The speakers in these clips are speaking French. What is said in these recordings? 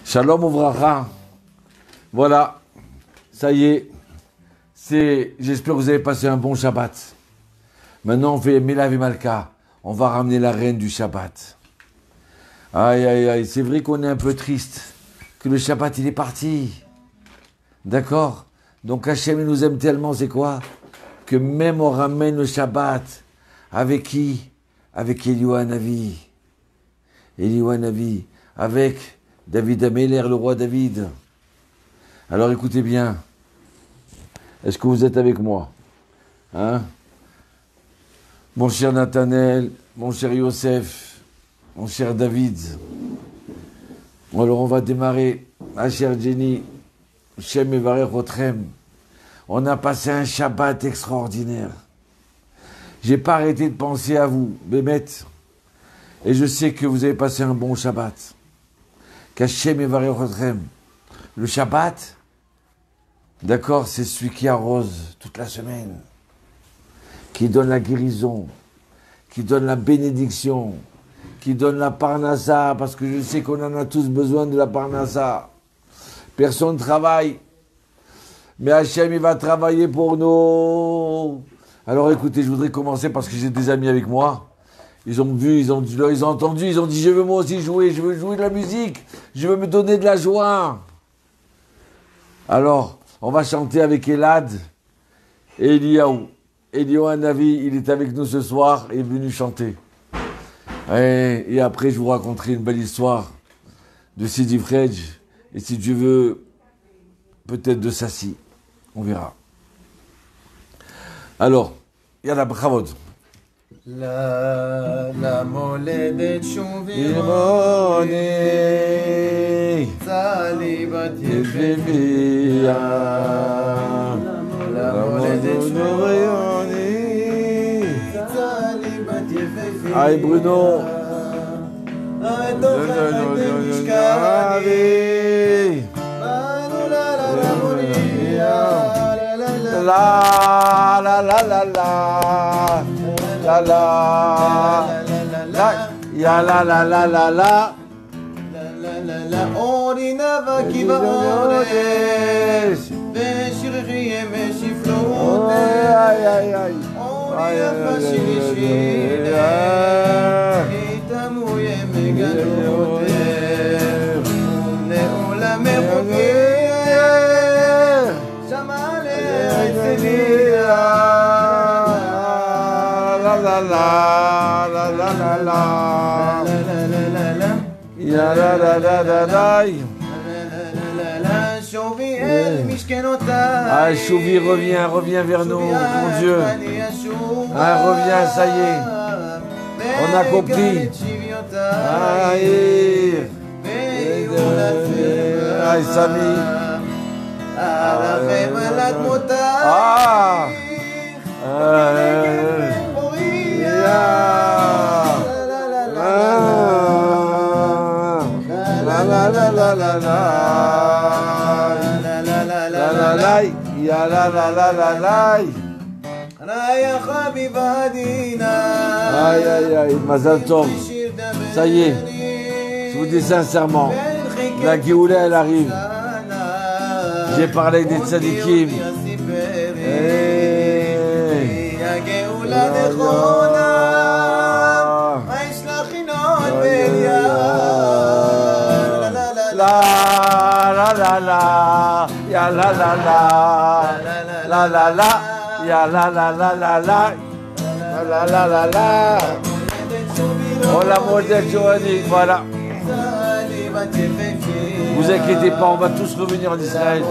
Shalom Ouvracha. Voilà, ça y est. J'espère que vous avez passé un bon Shabbat. Maintenant, on fait Melav et Malka. On va ramener la reine du Shabbat. Aïe, aïe, aïe. C'est vrai qu'on est un peu triste. Que le Shabbat, il est parti. D'accord? Donc Hachem, il nous aime tellement, c'est quoi? Que même on ramène le Shabbat. Avec qui? Avec Eliyahu Hanavi. Eliyahu Hanavi. Avec David Améler, le roi David. Alors écoutez bien. Est-ce que vous êtes avec moi? Hein? Mon cher Nathanaël, mon cher Yosef, mon cher David. Alors on va démarrer. Ma chère Jenny, Shem Evarech Otrem. On a passé un Shabbat extraordinaire. J'ai pas arrêté de penser à vous, Bémet. Et je sais que vous avez passé un bon Shabbat. Qu'Hachem Evarech Otrem. Le Shabbat, d'accord, c'est celui qui arrose toute la semaine, qui donne la guérison, qui donne la bénédiction, qui donne la parnassa, parce que je sais qu'on en a tous besoin de la parnassa. Personne ne travaille, mais Hachem, il va travailler pour nous. Alors écoutez, je voudrais commencer parce que j'ai des amis avec moi. Ils ont vu, ils ont entendu, ils ont dit, je veux moi aussi jouer, je veux jouer de la musique, je veux me donner de la joie. Alors, on va chanter avec Elad et Eliyahu. Eliyahu Hanavi, il est avec nous ce soir et est venu chanter. Et après, je vous raconterai une belle histoire de Sidi Frej. Et si Dieu veut, peut-être de Sassi. On verra. Alors, Yalla Bchavod. La מולדת שובי ריבוני צהלי בת יפהפייה למולדת שובי צהלי בת יפהפייה היי ברונו התוכן במשכבי באנו למוריה La la la la la la la la ya la la la la la אורי נבע כי באורש ושירכי משפלות אורי יפה שלי שלי איתמו ימגלות ולעולם מחוקר שמע לעצליה la la la la la la la ya la la la la la Chouvi el mishkenota ah Chouvi reviens vers nous mon Dieu ah reviens ça y est on a compris aïe aïe Sami ah la la la la la la ya la la la la la Raya Khabibadina aïe aïe aïe Mazal Tov ça y est je vous dis sincèrement la Géoula elle arrive j'ai parlé avec des tzadikim la la la ya la la la la la la ya la la la la la la la la la oh la modèle Johannique voilà vous inquiétez pas on va tous revenir en Israël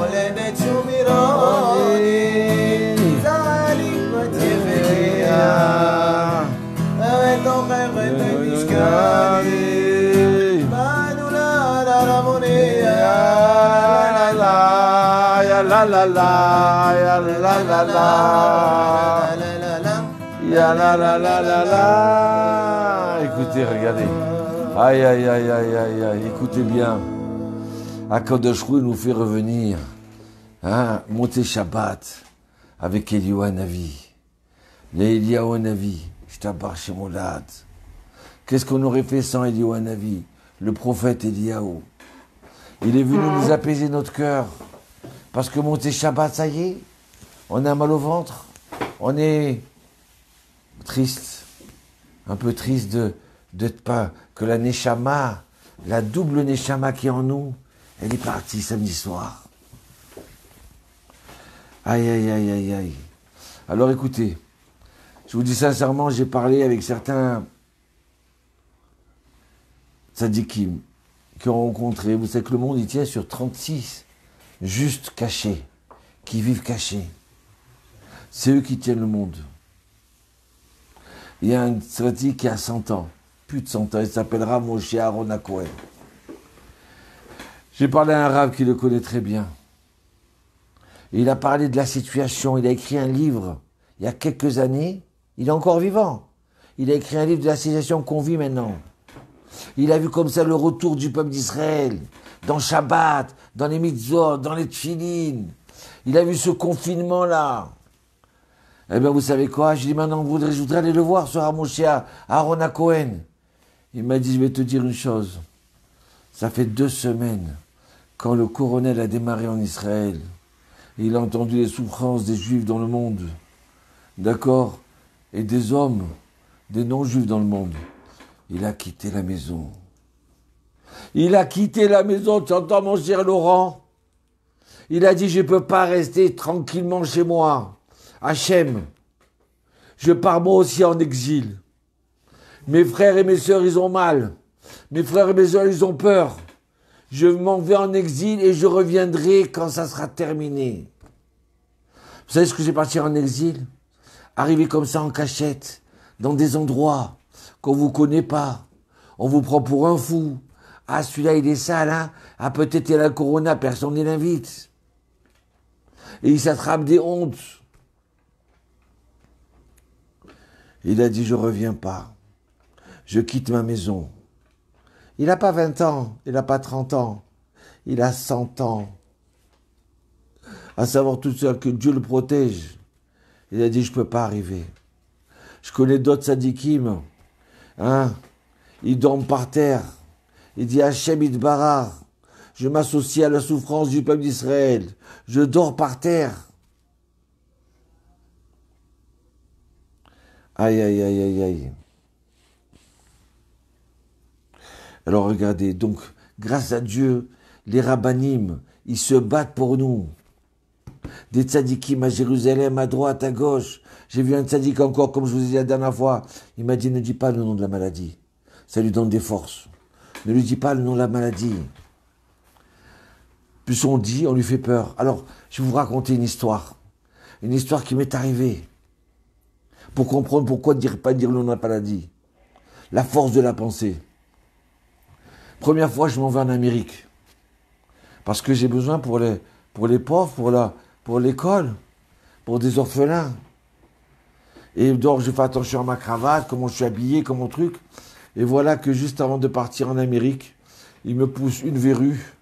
la la la ya la la la ya la la la la la écoutez regardez aïe aïe aïe aïe aïe aïe écoutez bien Akadosh Hu nous fait revenir hein, monter Shabbat avec Eliyahu Hanavi Eliyahu Hanavi Shtabar Shemolad qu'est-ce qu'on aurait fait sans Eliyahu Hanavi le prophète Eliyahu Il est venu nous apaiser notre cœur. Parce que monter Shabbat, ça y est, on a mal au ventre. On est triste. Un peu triste de pas que la Neshama, la double Neshama qui est en nous, elle est partie samedi soir. Aïe, aïe, aïe, aïe, aïe. Alors écoutez, je vous dis sincèrement, j'ai parlé avec certains tzadikim qui ont rencontré. Vous savez que le monde, il tient sur 36 juste cachés, qui vivent cachés. C'est eux qui tiennent le monde. Il y a un tzadik qui a 100 ans, plus de 100 ans, il s'appellera Moshe Aaron Cohen. J'ai parlé à un rabbin qui le connaît très bien. Et il a parlé de la situation, il a écrit un livre il y a quelques années, il est encore vivant. Il a écrit un livre de la situation qu'on vit maintenant. Il a vu comme ça le retour du peuple d'Israël, dans Shabbat, dans les mitzvot, dans les tfilines. Il a vu ce confinement-là. Eh bien, vous savez quoi? Je lui ai dit, maintenant, je voudrais aller le voir, ce Moshe Aaron Cohen. Il m'a dit, je vais te dire une chose. Ça fait 2 semaines, quand le colonel a démarré en Israël, et il a entendu les souffrances des Juifs dans le monde, d'accord? Et des hommes, des non-Juifs dans le monde. Il a quitté la maison. Il a quitté la maison, tu entends mon cher Laurent? Il a dit, je ne peux pas rester tranquillement chez moi. Hachem, je pars moi aussi en exil. Mes frères et mes sœurs, ils ont mal. Mes frères et mes sœurs, ils ont peur. Je m'en vais en exil et je reviendrai quand ça sera terminé. Vous savez ce que j'ai parti en exil? Arriver comme ça en cachette, dans des endroits qu'on ne vous connaît pas. On vous prend pour un fou. Ah, celui-là, il est sale, hein? Ah, peut-être il a la corona, personne ne l'invite. Et il s'attrape des hontes. Il a dit, je reviens pas. Je quitte ma maison. Il n'a pas 20 ans, il n'a pas 30 ans. Il a 100 ans. À savoir tout ça, que Dieu le protège. Il a dit, je ne peux pas arriver. Je connais d'autres sadikim. Hein? Ils dorment par terre. Il dit, Hachem Itbarach, je m'associe à la souffrance du peuple d'Israël. Je dors par terre. Aïe, aïe, aïe, aïe, aïe. Alors regardez, donc, grâce à Dieu, les rabbanim, ils se battent pour nous. Des tzadikim à Jérusalem, à droite, à gauche. J'ai vu un tzadik encore, comme je vous ai dit la dernière fois. Il m'a dit, ne dis pas le nom de la maladie. Ça lui donne des forces. Ne lui dis pas le nom de la maladie. Plus on dit, on lui fait peur. Alors, je vais vous raconter une histoire. Une histoire qui m'est arrivée. Pour comprendre pourquoi pas dire le nom de la maladie. La force de la pensée. Première fois, je m'en vais en Amérique. Parce que j'ai besoin pour les pauvres, pour l'école, pour des orphelins. Et donc, je fais attention à ma cravate, comment je suis habillé, comment truc. Et voilà que juste avant de partir en Amérique, il me pousse une verrue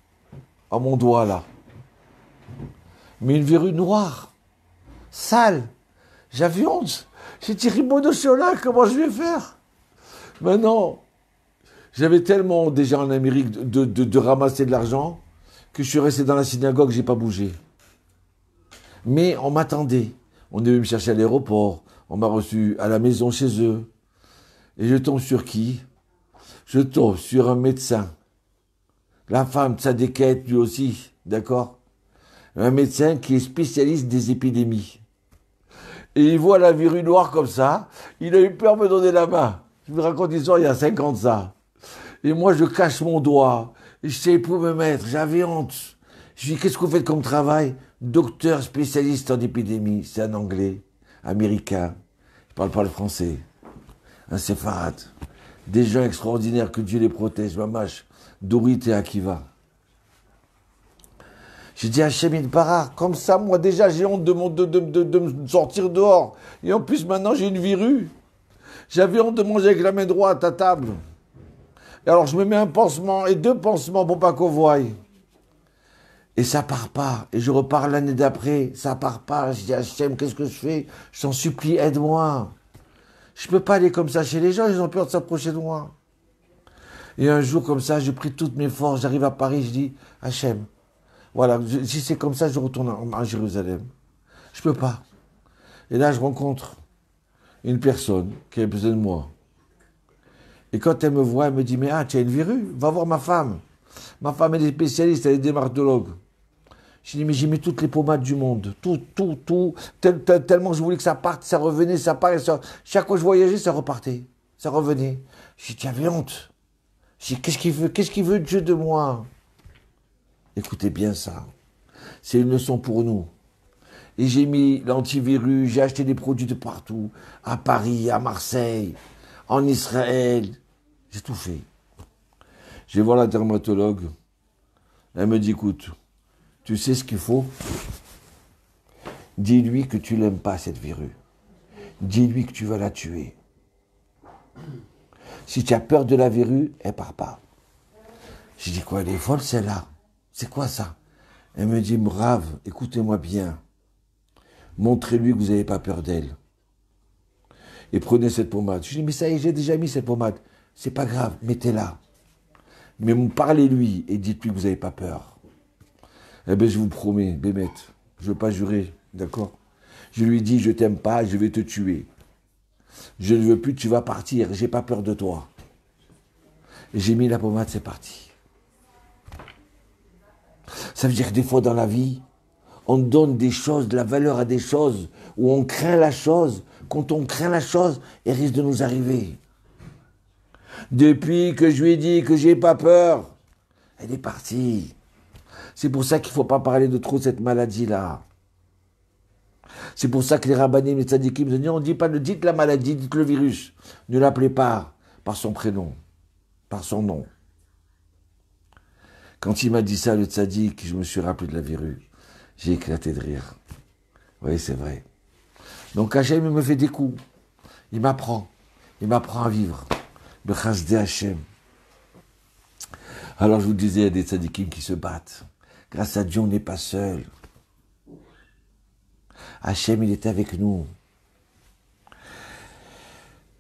à mon doigt, là. Mais une verrue noire, sale. J'avais honte. J'ai dit, Ribono Shola, comment je vais faire? Maintenant, j'avais tellement déjà en Amérique de ramasser de l'argent que je suis resté dans la synagogue, j'ai pas bougé. Mais on m'attendait. On est venu me chercher à l'aéroport. On m'a reçu à la maison chez eux. Et je tombe sur qui? Je tombe sur un médecin. La femme tzadékette, lui aussi, d'accord? Un médecin qui est spécialiste des épidémies. Et il voit la verrue noire comme ça. Il a eu peur de me donner la main. Je vous raconte l'histoire, il y a 50 ça. Et moi, je cache mon doigt. Et je sais pour me mettre. J'avais honte. Je lui dis, qu'est-ce que vous faites comme travail? Docteur spécialiste en épidémie. C'est un Anglais, américain. Il parle pas le français. Un séfarade. Des gens extraordinaires, que Dieu les protège. Mamash, Dorit et Akiva. J'ai dit, Hachem Itbarach, comme ça, moi déjà j'ai honte de me sortir dehors. Et en plus maintenant j'ai une verrue. J'avais honte de manger avec la main droite à table. Et alors je me mets un pansement et 2 pansements pour pas qu'on voie. Et ça part pas. Et je repars l'année d'après, ça part pas. Je dis, Hachem, qu'est-ce que je fais? Je t'en supplie, aide-moi. Je peux pas aller comme ça chez les gens, ils ont peur de s'approcher de moi. Et un jour, comme ça, j'ai pris toutes mes forces, j'arrive à Paris, je dis, Hachem, voilà, si c'est comme ça, je retourne à Jérusalem. Je peux pas. Et là, je rencontre une personne qui a besoin de moi. Et quand elle me voit, elle me dit, mais ah, tu as une verrue, va voir ma femme. Ma femme, elle est spécialiste, elle est dermatologue. Je dis, mais j'ai mis toutes les pommades du monde, tout, tellement je voulais que ça parte, ça revenait, ça part, chaque fois que je voyageais, ça repartait, ça revenait. Je dis, tu avais honte. Je dis, qu'est-ce qu'il veut Dieu de moi? Écoutez bien ça, c'est une leçon pour nous. Et j'ai mis l'antivirus, j'ai acheté des produits de partout, à Paris, à Marseille, en Israël, j'ai tout fait. Je vais voir la dermatologue, elle me dit, écoute, tu sais ce qu'il faut? Dis-lui que tu l'aimes pas, cette verrue. Dis-lui que tu vas la tuer. Si tu as peur de la verrue, elle part pas. Je dis, quoi, elle est folle celle-là? C'est quoi ça? Elle me dit, brave, écoutez-moi bien. Montrez-lui que vous n'avez pas peur d'elle. Et prenez cette pommade. Je dis, mais ça y est, j'ai déjà mis cette pommade. C'est pas grave, mettez-la. Mais parlez-lui et dites-lui que vous n'avez pas peur. Eh bien, je vous promets, Bémet, je ne veux pas jurer, d'accord? Je lui dis, je t'aime pas, je vais te tuer. Je ne veux plus, tu vas partir, j'ai pas peur de toi. Et j'ai mis la pommade, c'est parti. Ça veut dire que des fois dans la vie, on donne des choses, de la valeur à des choses, où on craint la chose. Quand on craint la chose, elle risque de nous arriver. Depuis que je lui ai dit que j'ai pas peur, elle est partie. C'est pour ça qu'il ne faut pas parler de trop de cette maladie-là. C'est pour ça que les rabbinim, les tzadikim, ils disent, on ne dit pas, dites la maladie, dites le virus. Ne l'appelez pas par son prénom, par son nom. Quand il m'a dit ça, le tzadik, je me suis rappelé de la verrue. J'ai éclaté de rire. Oui, c'est vrai. Donc Hachem, il me fait des coups. Il m'apprend à vivre. Le chasdé Hachem. Alors je vous disais, il y a des tzadikim qui se battent. Grâce à Dieu, on n'est pas seul. Hachem, il est avec nous.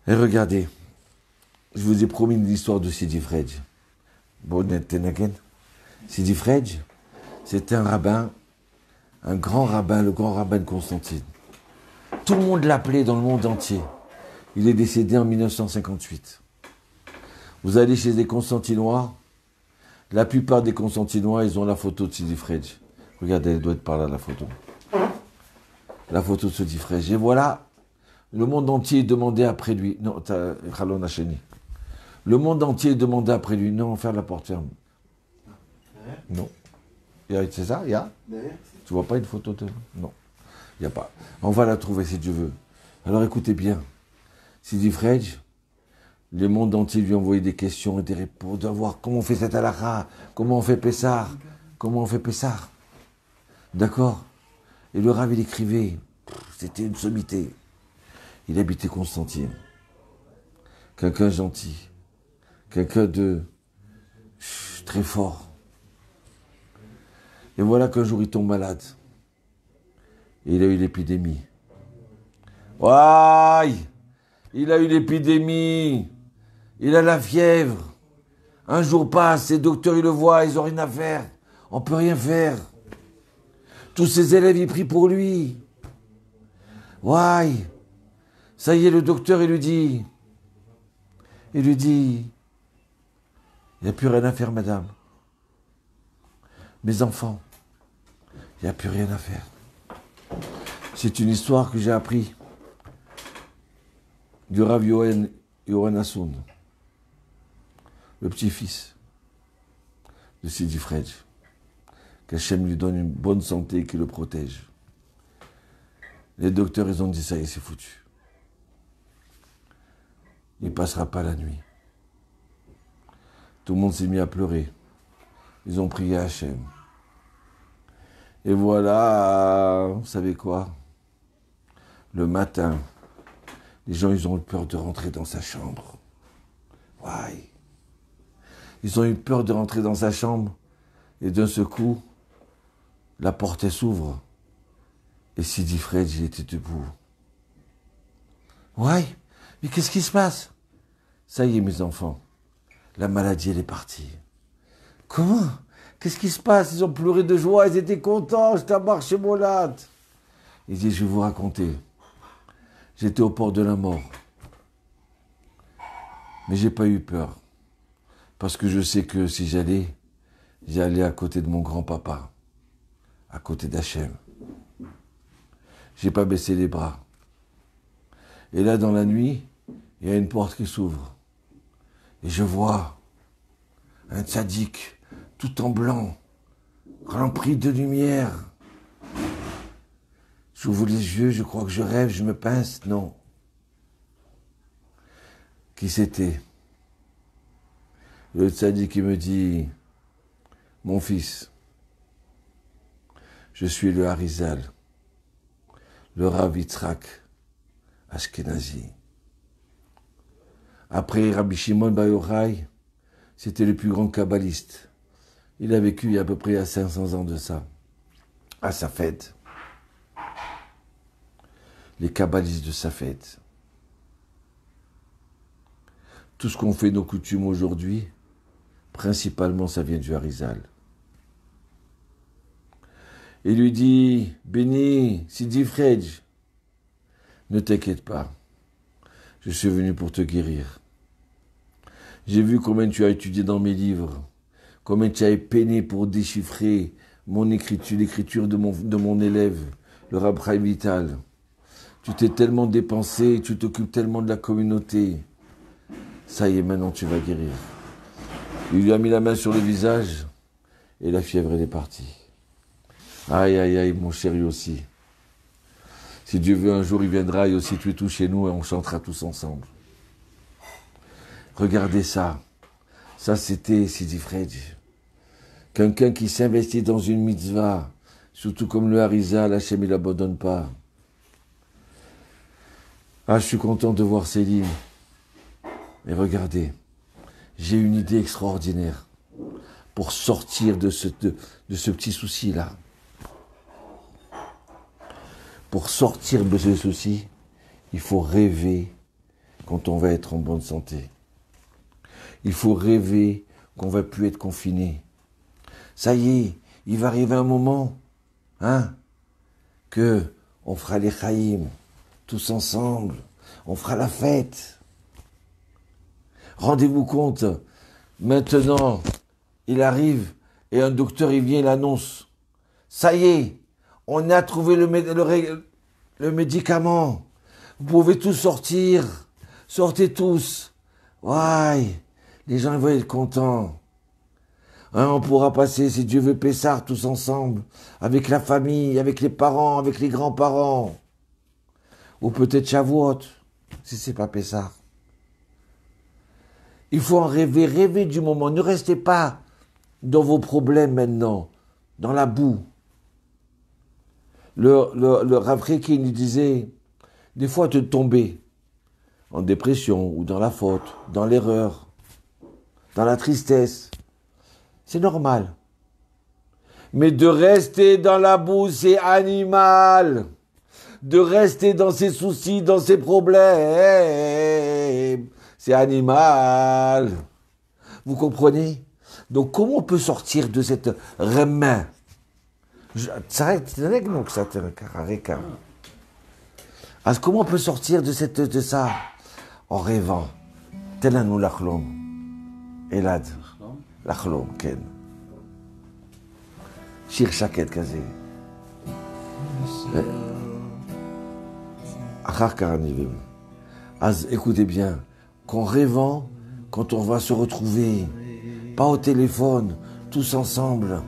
Et regardez, je vous ai promis une histoire de Sidi Fredj. Sidi Fredj, c'était un rabbin, un grand rabbin, le grand rabbin de Constantine. Tout le monde l'appelait dans le monde entier. Il est décédé en 1958. Vous allez chez les Constantinois, la plupart des Constantinois, ils ont la photo de Sidi Fredj. Regardez, elle doit être par là, la photo. La photo de Sidi Fredj. Et voilà, le monde entier demandait après lui. Non, Khalon Hacheni. Le monde entier demandait après lui. Non, faire la porte ferme. Non. C'est ça, il y a? Tu vois pas une photo de... Non, il n'y a pas. On va la trouver si Dieu veut. Alors écoutez bien. Sidi Fredj, le monde entier lui envoyait des questions et des réponses, de voir comment on fait cette halakha, comment on fait Pessar, comment on fait Pessar. D'accord? Et le Rav, il écrivait, c'était une sommité. Il habitait Constantine. Quelqu'un gentil, quelqu'un de très fort. Et voilà qu'un jour il tombe malade. Et il a eu l'épidémie. Ouaille! Il a eu l'épidémie. Il a la fièvre. Un jour passe, les docteurs ils le voient, ils n'ont rien à faire. On ne peut rien faire. Tous ses élèves ils prient pour lui. Ouaille! Ça y est, le docteur il lui dit, il n'y a plus rien à faire, madame. Mes enfants, il n'y a plus rien à faire. C'est une histoire que j'ai appris du Rav Yohan Hassoun, le petit-fils de Sidi Fredj. Qu'Hachem lui donne une bonne santé et qu'il le protège. Les docteurs, ils ont dit ça et c'est foutu. Il ne passera pas la nuit. Tout le monde s'est mis à pleurer. Ils ont prié à Hachem. Et voilà, vous savez quoi? Le matin, les gens, ils ont eu peur de rentrer dans sa chambre. Ouais. Ils ont eu peur de rentrer dans sa chambre. Et d'un seul coup, la porte, elle s'ouvre. Et Sidi Fredj, il était debout. Ouais, mais qu'est-ce qui se passe? Ça y est, mes enfants. La maladie, elle est partie. Comment? Qu'est-ce qui se passe? Ils ont pleuré de joie, ils étaient contents, je t'embarque chez Molad. Il dit, je vais vous raconter. J'étais au port de la mort. Mais j'ai pas eu peur. Parce que je sais que si j'allais à côté de mon grand-papa, à côté d'Hachem. J'ai pas baissé les bras. Et là, dans la nuit, il y a une porte qui s'ouvre. Et je vois un tzaddik, tout en blanc, rempli de lumière. J'ouvre les yeux, je crois que je rêve, je me pince. Non. Qui c'était? Le tzaddik qui me dit, mon fils, je suis le Harizal, le Rav Yitzhak Ashkenazi. Après Rabbi Shimon Bar Yochai, c'était le plus grand kabbaliste. Il a vécu il y a à peu près à 500 ans de ça, à sa fête. Les kabbalistes de sa fête. Tout ce qu'on fait, nos coutumes aujourd'hui, principalement ça vient du Harizal. Il lui dit, Béni, Sidi Fredj, ne t'inquiète pas, je suis venu pour te guérir. J'ai vu combien tu as étudié dans mes livres, combien tu as peiné pour déchiffrer mon écriture, l'écriture de mon élève, le Rav Chaim Vital. Tu t'es tellement dépensé, tu t'occupes tellement de la communauté. Ça y est, maintenant tu vas guérir. Il lui a mis la main sur le visage et la fièvre, elle est partie. Aïe, aïe, aïe, mon chéri aussi. Si Dieu veut, un jour, il viendra et aussi tu es tout chez nous et on chantera tous ensemble. Regardez ça. Ça, c'était Sidi Fredj. Quelqu'un qui s'investit dans une mitzvah, surtout comme le Harizal, Hachem, il n'abandonne pas. Ah, je suis content de voir Céline. Et regardez, j'ai une idée extraordinaire pour sortir de ce petit souci-là. Pour sortir de ce souci, il faut rêver quand on va être en bonne santé. Il faut rêver qu'on va plus être confiné. Ça y est, il va arriver un moment, que on fera les chaïm, tous ensemble, on fera la fête. Rendez-vous compte, maintenant, il arrive et un docteur, il vient, il annonce, ça y est, on a trouvé le médicament, vous pouvez tous sortir, sortez tous. Ouais, les gens ils vont être contents. On pourra passer, si Dieu veut, Pessah tous ensemble, avec la famille, avec les parents, avec les grands-parents. Ou peut-être Shavuot, si c'est pas Pessah. Il faut en rêver, rêver du moment. Ne restez pas dans vos problèmes maintenant, dans la boue. Le Rav Rekin lui disait, des fois te tomber en dépression ou dans la faute, dans l'erreur, dans la tristesse, c'est normal. Mais de rester dans la boue, c'est animal. De rester dans ses soucis, dans ses problèmes, c'est animal. Vous comprenez? Donc comment on peut sortir de cette remain? Comment on peut sortir de ça? En rêvant. Tel nous l'achlom. Elad. L'achlom, ken. Shir shaket kazé. Achar karanivim. Écoutez bien. Qu'en rêvant, quand on va se retrouver, pas au téléphone, tous ensemble.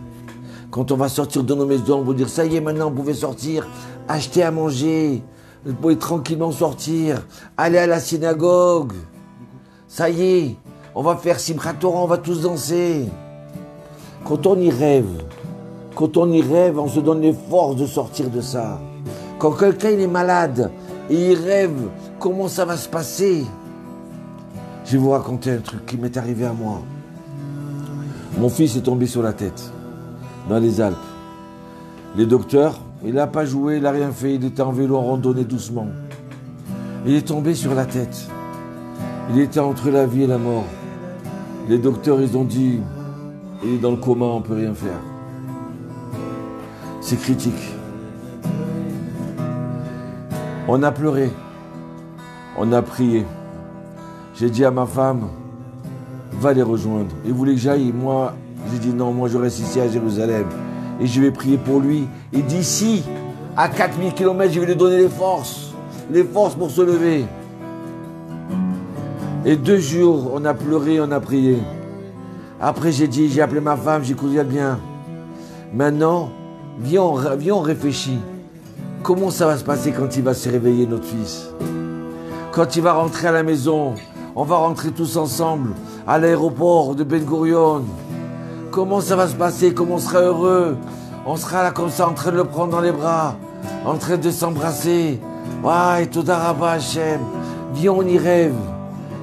Quand on va sortir de nos maisons, on va dire, ça y est, maintenant, vous pouvez sortir, acheter à manger, vous pouvez tranquillement sortir, aller à la synagogue. Ça y est, on va faire Simchat Torah, on va tous danser. Quand on y rêve, on se donne les forces de sortir de ça. Quand quelqu'un il est malade et il rêve comment ça va se passer, je vais vous raconter un truc qui m'est arrivé à moi. Mon fils est tombé sur la tête, dans les Alpes. Les docteurs, il n'a pas joué, il n'a rien fait, il était en vélo en randonnée doucement. Il est tombé sur la tête. Il était entre la vie et la mort. Les docteurs, ils ont dit, il est dans le coma, on ne peut rien faire. C'est critique. On a pleuré. On a prié. J'ai dit à ma femme, va les rejoindre. Il voulait que j'aille. Moi, j'ai dit non, moi je reste ici à Jérusalem. Et je vais prier pour lui. Et d'ici à 4000 km, je vais lui donner les forces pour se lever. Et 2 jours, on a pleuré, on a prié. Après, j'ai appelé ma femme, j'ai dit, bien. Maintenant, viens, on réfléchit. Comment ça va se passer quand il va se réveiller, notre fils? Quand il va rentrer à la maison, on va rentrer tous ensemble à l'aéroport de Ben Gurion. Comment ça va se passer? Comment on sera heureux? On sera là comme ça, en train de le prendre dans les bras, en train de s'embrasser. Ouais, Toda Rabba Hashem. Viens, on y rêve.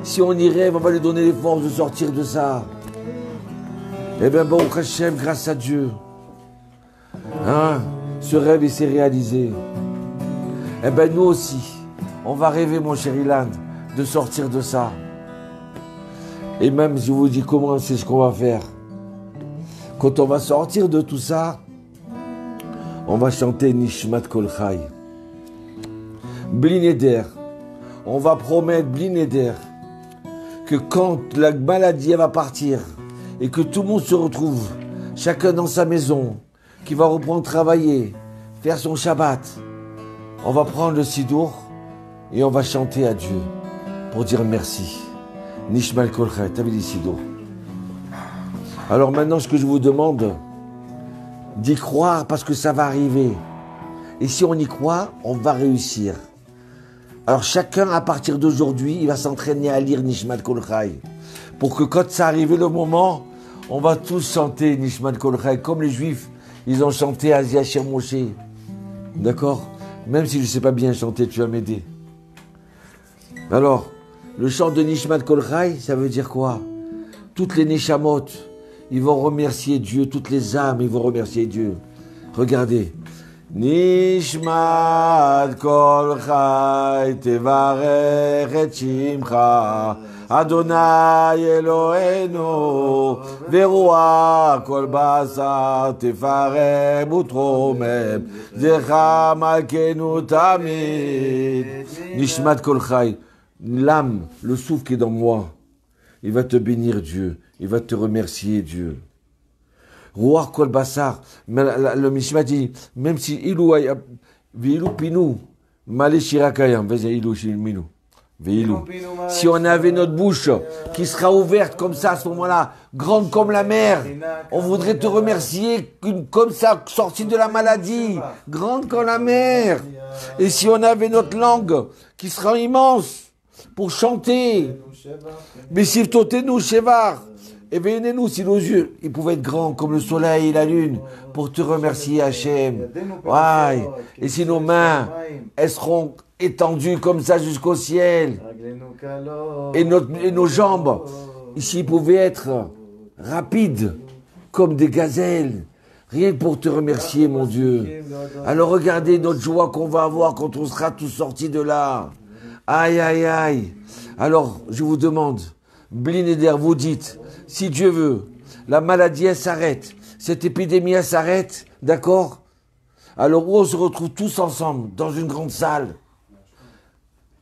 Si on y rêve, on va lui donner les forces de sortir de ça. Eh bien, bon, Hashem, grâce à Dieu. Hein? Ce rêve, il s'est réalisé. Eh bien, nous aussi, on va rêver, mon cher Ilan, de sortir de ça. Et même, je vous dis comment, c'est ce qu'on va faire. Quand on va sortir de tout ça, on va chanter Nishmat Kol Chai. Bli Neder. On va promettre Bli Neder que quand la maladie elle va partir et que tout le monde se retrouve, chacun dans sa maison, qui va reprendre travailler, faire son Shabbat, on va prendre le Sidour et on va chanter à Dieu pour dire merci. Nishmat Kol Chai, t'as vu les Sidour. Alors maintenant, ce que je vous demande, d'y croire parce que ça va arriver. Et si on y croit, on va réussir. Alors chacun, à partir d'aujourd'hui, il va s'entraîner à lire Nishmat Kol Chai. Pour que quand ça arrive le moment, on va tous chanter Nishmat Kol Chai. Comme les Juifs, ils ont chanté Azia Shir Moshe. D'accord? Même si je ne sais pas bien chanter, tu vas m'aider. Alors, le chant de Nishmat Kol Chai, ça veut dire quoi? Toutes les Neshamot, ils vont remercier Dieu. Toutes les âmes, ils vont remercier Dieu. Regardez. Nishmat Kol Chai tevarech et shimcha Adonai Eloheinu veruach kol basar tefareh utromem zecha malkeinu tamid. Nishmat Kol Chai, l'âme, le souffle qui est dans moi, il va te bénir Dieu, il va te remercier Dieu. Ruach kol basar, le Mishma dit, même si ilou pinou, malé shirakayam, vas-y ilou minou, si on avait notre bouche qui sera ouverte comme ça à ce moment-là, grande comme la mer, on voudrait te remercier comme ça, sortie de la maladie, grande comme la mer. Et si on avait notre langue qui sera immense pour chanter, mais si totenu shevar, et venez-nous, si nos yeux, ils pouvaient être grands comme le soleil et la lune, pour te remercier, Hachem. Ouais. Et si nos mains, elles seront étendues comme ça jusqu'au ciel. Et nos jambes, ici, pouvaient être rapides, comme des gazelles. Rien que pour te remercier, mon Dieu. Alors regardez notre joie qu'on va avoir quand on sera tous sortis de là. Aïe, aïe, aïe. Alors, je vous demande, Bli Neder, vous dites, si Dieu veut, la maladie, elle s'arrête. Cette épidémie, elle s'arrête. D'accord? Alors, où on se retrouve tous ensemble, dans une grande salle.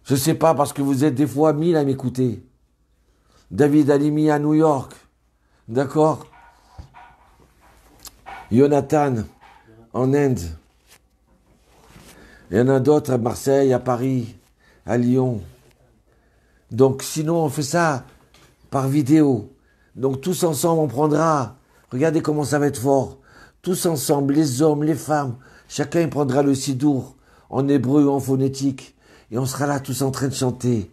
Je ne sais pas, parce que vous êtes des fois 1000 à m'écouter. David Halimi à New York. D'accord? Jonathan, en Inde. Il y en a d'autres à Marseille, à Paris, à Lyon. Donc, sinon, on fait ça par vidéo. Donc tous ensemble, on prendra, regardez comment ça va être fort, tous ensemble, les hommes, les femmes, chacun il prendra le sidour, en hébreu ou en phonétique, et on sera là tous en train de chanter.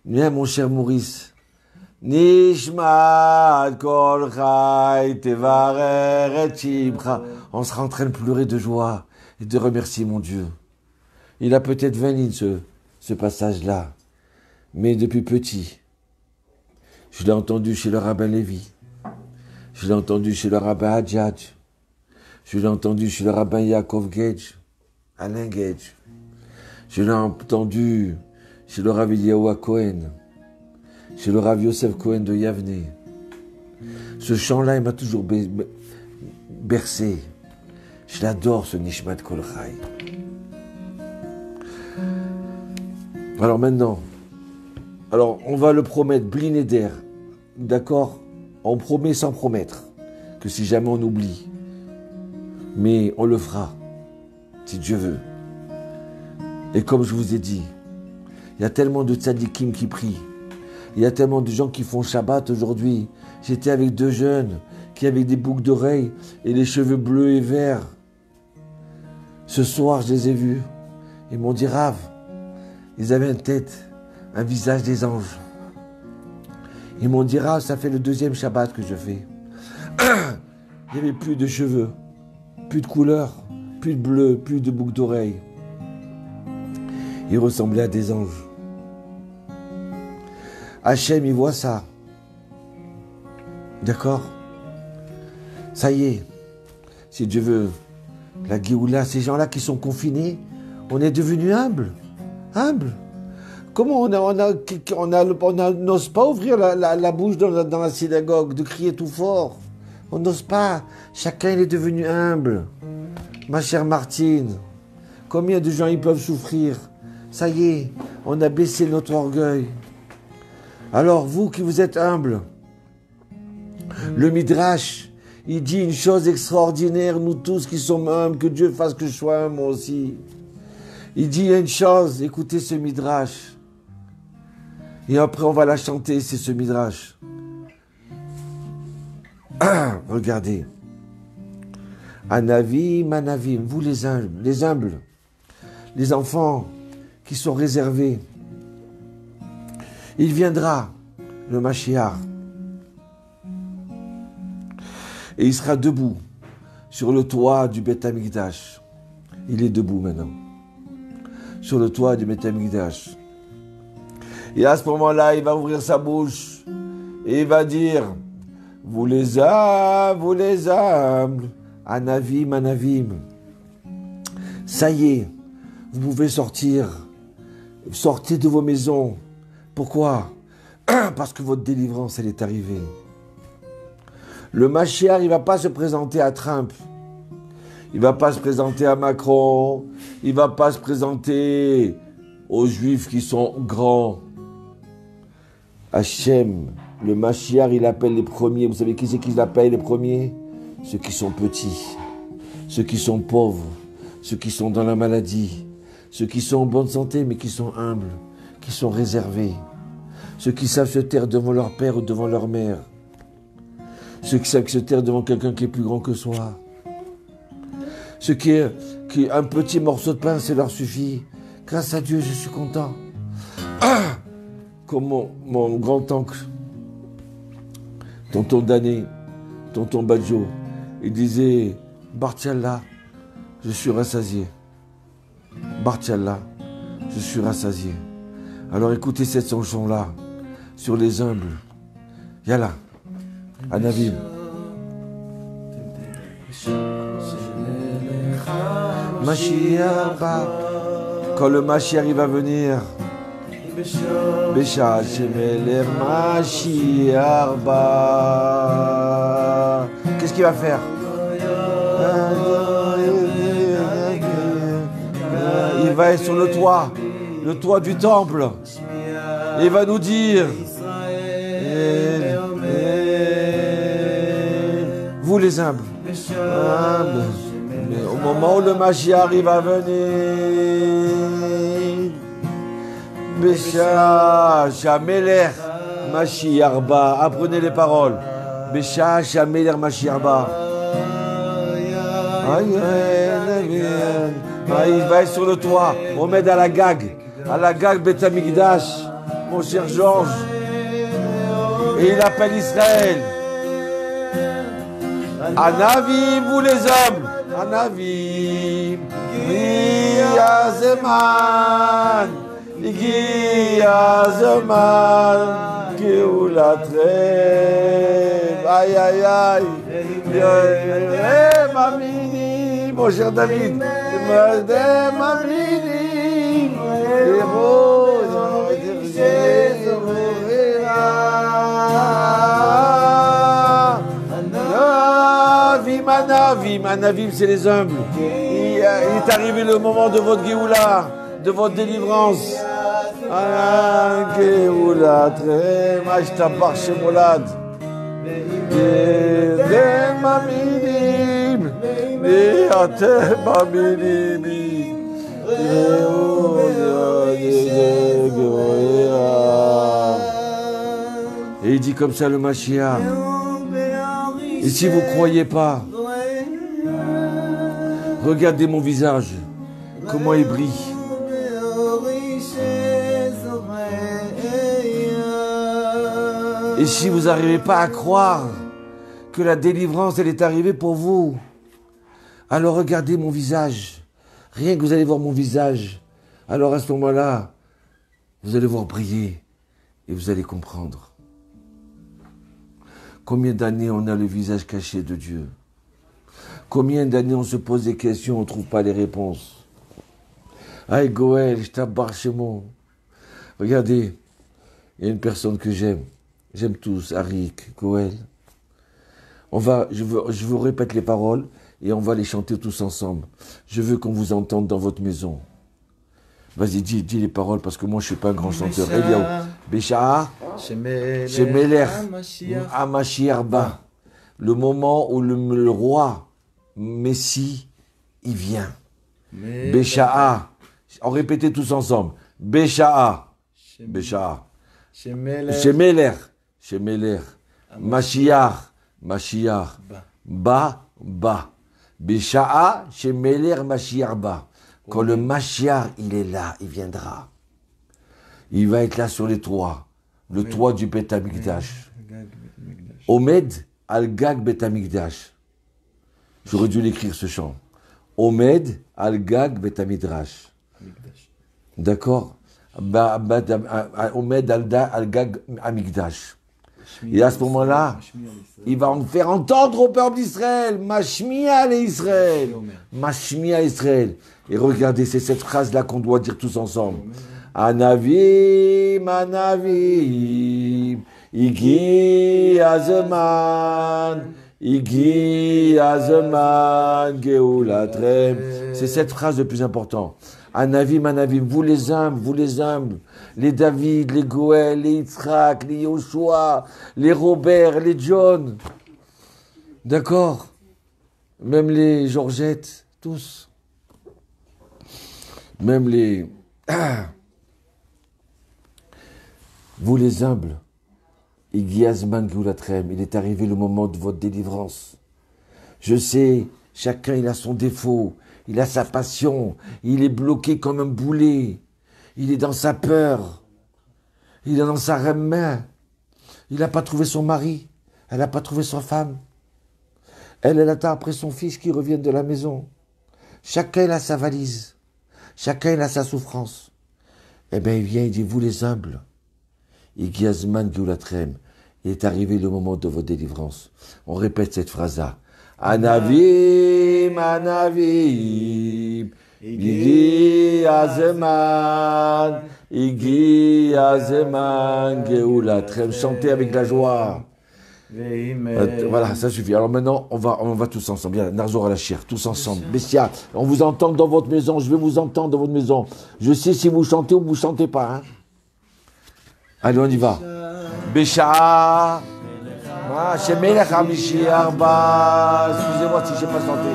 Viens mon cher Maurice. Nishmat Kol Chai tevarech et shimcha. On sera en train de pleurer de joie et de remercier mon Dieu. Il a peut-être 20 lignes ce passage-là, mais depuis petit, je l'ai entendu chez le rabbin Lévi. Je l'ai entendu chez le rabbin Hadjadj. Je l'ai entendu chez le rabbin Yaakov Gage, Alain Gage. Je l'ai entendu chez le rabbin Yahuwah Cohen, chez le rabbin Yosef Cohen de Yavne. Ce chant-là, il m'a toujours bercé. Je l'adore, ce Nishmat Kol Chai. Alors maintenant, on va le promettre, Bli Neder, d'accord? On promet sans promettre, que si jamais on oublie, mais on le fera, si Dieu veut. Et comme je vous ai dit, il y a tellement de tzadikim qui prient, il y a tellement de gens qui font Shabbat aujourd'hui. J'étais avec 2 jeunes qui avaient des boucles d'oreilles et les cheveux bleus et verts. Ce soir, je les ai vus. Ils m'ont dit, Rav, ils avaient une tête, un visage des anges. Ils m'ont dit, Rav, ça fait le 2e Shabbat que je fais. Il n'y avait plus de cheveux, plus de couleurs, plus de bleu, plus de boucles d'oreilles. Ils ressemblaient à des anges. Hachem, il voit ça. D'accord? Ça y est, si Dieu veut, la Géoula, ces gens-là qui sont confinés, on est devenus humbles. Humbles. Comment on n'ose pas ouvrir la bouche dans la synagogue, de crier tout fort. On n'ose pas. Chacun il est devenu humble. Ma chère Martine, combien de gens ils peuvent souffrir? Ça y est, on a baissé notre orgueil. Alors vous qui vous êtes humbles, le Midrash, il dit une chose extraordinaire, nous tous qui sommes humbles, que Dieu fasse que je sois humble moi aussi. Il dit une chose, écoutez ce Midrash. Et après on va la chanter, c'est ce Midrash. Regardez. Anavim, Anavim, vous les humbles, les enfants qui sont réservés. Il viendra, le Mashiach, et il sera debout sur le toit du Beth Amikdash. Il est debout maintenant, sur le toit du Beth Amikdash. Et à ce moment-là, il va ouvrir sa bouche et il va dire, vous les humbles, Anavim, Anavim. Ça y est, vous pouvez sortir. Sortez de vos maisons. Pourquoi? Parce que votre délivrance, elle est arrivée. Le Mashiach, il ne va pas se présenter à Trump. Il ne va pas se présenter à Macron. Il ne va pas se présenter aux Juifs qui sont grands. Hachem, le Mashiach, il appelle les premiers. Vous savez qui c'est qui l'appelle les premiers? Ceux qui sont petits, ceux qui sont pauvres, ceux qui sont dans la maladie, ceux qui sont en bonne santé mais qui sont humbles, qui sont réservés, ceux qui savent se taire devant leur père ou devant leur mère, ceux qui savent se taire devant quelqu'un qui est plus grand que soi, ceux qui un petit morceau de pain, ça leur suffit. Grâce à Dieu, je suis content. Comme mon grand-oncle, tonton Dané, tonton Badjo, il disait, Bartchallah, je suis rassasié. Bartchallah, je suis rassasié. Alors écoutez cette chanson-là, sur les humbles. Yalla, Anavim. Mashiach, quand le Mashiach il va venir, Bécha Shemeler Mashiach ba. Qu'est-ce qu'il va faire? Il va être sur le toit du temple. Et il va nous dire, vous les humbles, mais au moment où le Mashiach il va venir, Bécha Shameler Mashiach ba. Apprenez les paroles. Bécha Shameler Mashiach ba. Il va être sur le toit. On met à la Gag Beth Amikdash, mon cher Georges. Et il appelle Israël. Anavim, vous les hommes. Anavim. Gia Zeman. Gia Zeman. Geoula Treb. Aïe, aïe, aïe. Mamini, mon cher David. Mamini. Les roses. Anavim. Anavim, c'est les humbles. Il est arrivé le moment de votre Géoula, de votre délivrance. Géoula, très machtabar shemolad. Dem amidim, atem amidim. Et il dit comme ça le Mashiach. Et si vous ne croyez pas, regardez mon visage, comment il brille. Et si vous n'arrivez pas à croire que la délivrance, elle est arrivée pour vous, alors regardez mon visage. Rien que vous allez voir mon visage, alors à ce moment-là, vous allez voir briller et vous allez comprendre. Combien d'années on a le visage caché de Dieu? Combien d'années on se pose des questions, on ne trouve pas les réponses? Aïe Goël, je t'abarre chez moi. Regardez, il y a une personne que j'aime. J'aime tous, Arik, Goël. Je vous répète les paroles et on va les chanter tous ensemble. Je veux qu'on vous entende dans votre maison. Vas-y, dis les paroles parce que moi je ne suis pas un grand chanteur. Eliaou. Bécha, Shemeler, Amashi Arba. Le moment où le roi, Messie, il vient. Bécha, on répétait tous ensemble. Bécha, Bécha. Shemeler, Shemeler. Mashiach, Mashiach. Ba. Bécha, Shemeler, Mashiach Ba. Quand le Mashiach, il est là, il viendra. Il va être là sur les toits. Le toit du Bet Amikdash. Omed al-Gag Bet Amikdash. J'aurais dû l'écrire ce chant. Omed al-Gag Bet Amikdash. D'accord? Omed al-Gag Amikdash. Et à ce moment-là, il va en faire entendre au peuple d'Israël. Mashmia les Israël. Mashmia Israël. Et regardez, c'est cette phrase-là qu'on doit dire tous ensemble. Anavim, Anavim, Igi Azeman, Igi Azeman, Geoulatrem. C'est cette phrase le plus important. Anavim, Anavim, vous les humbles, les David, les Goël, les Yitzhak, les Yoshua, les Robert, les John. D'accord? Même les Georgette, tous. Même les... Vous les humbles, il est arrivé le moment de votre délivrance. Je sais, chacun il a son défaut, il a sa passion, il est bloqué comme un boulet, il est dans sa peur, il est dans sa main, il n'a pas trouvé son mari, elle n'a pas trouvé sa femme. Elle attend après son fils qui revienne de la maison. Chacun il a sa valise. Chacun il a sa souffrance. Eh bien, il vient, il dit, vous les humbles, il est arrivé le moment de votre délivrance. On répète cette phrase-là. Anavim, Anavim, Igi Azeman, Igi Azeman, Geoulatrem. Chantez avec la joie. Voilà, ça suffit. Alors maintenant, on va tous ensemble. Bien, Narzor à la chair, tous ensemble. Bessia, on vous entend dans votre maison. Je vais vous entendre dans votre maison. Je sais si vous chantez ou vous chantez pas. Hein. Allez, on y va. Bécha. Shemelech Hamishi Arba. Excusez-moi si je n'ai pas chanté.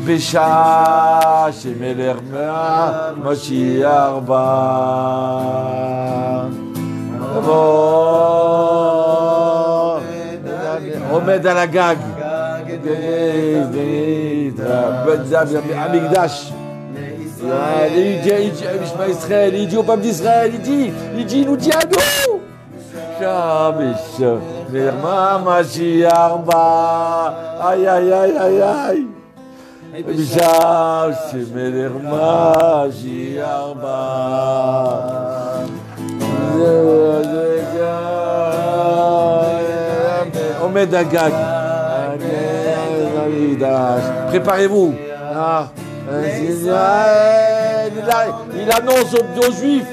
Bécha. Shemelech Hamishi Arba. Omed à la gag. Amikdash. Il dit au peuple d'Israël, il nous dit à nous. Aïe, aïe, aïe, aïe, aïe. Omed Agag. Préparez-vous. Ah. Il annonce aux Juifs.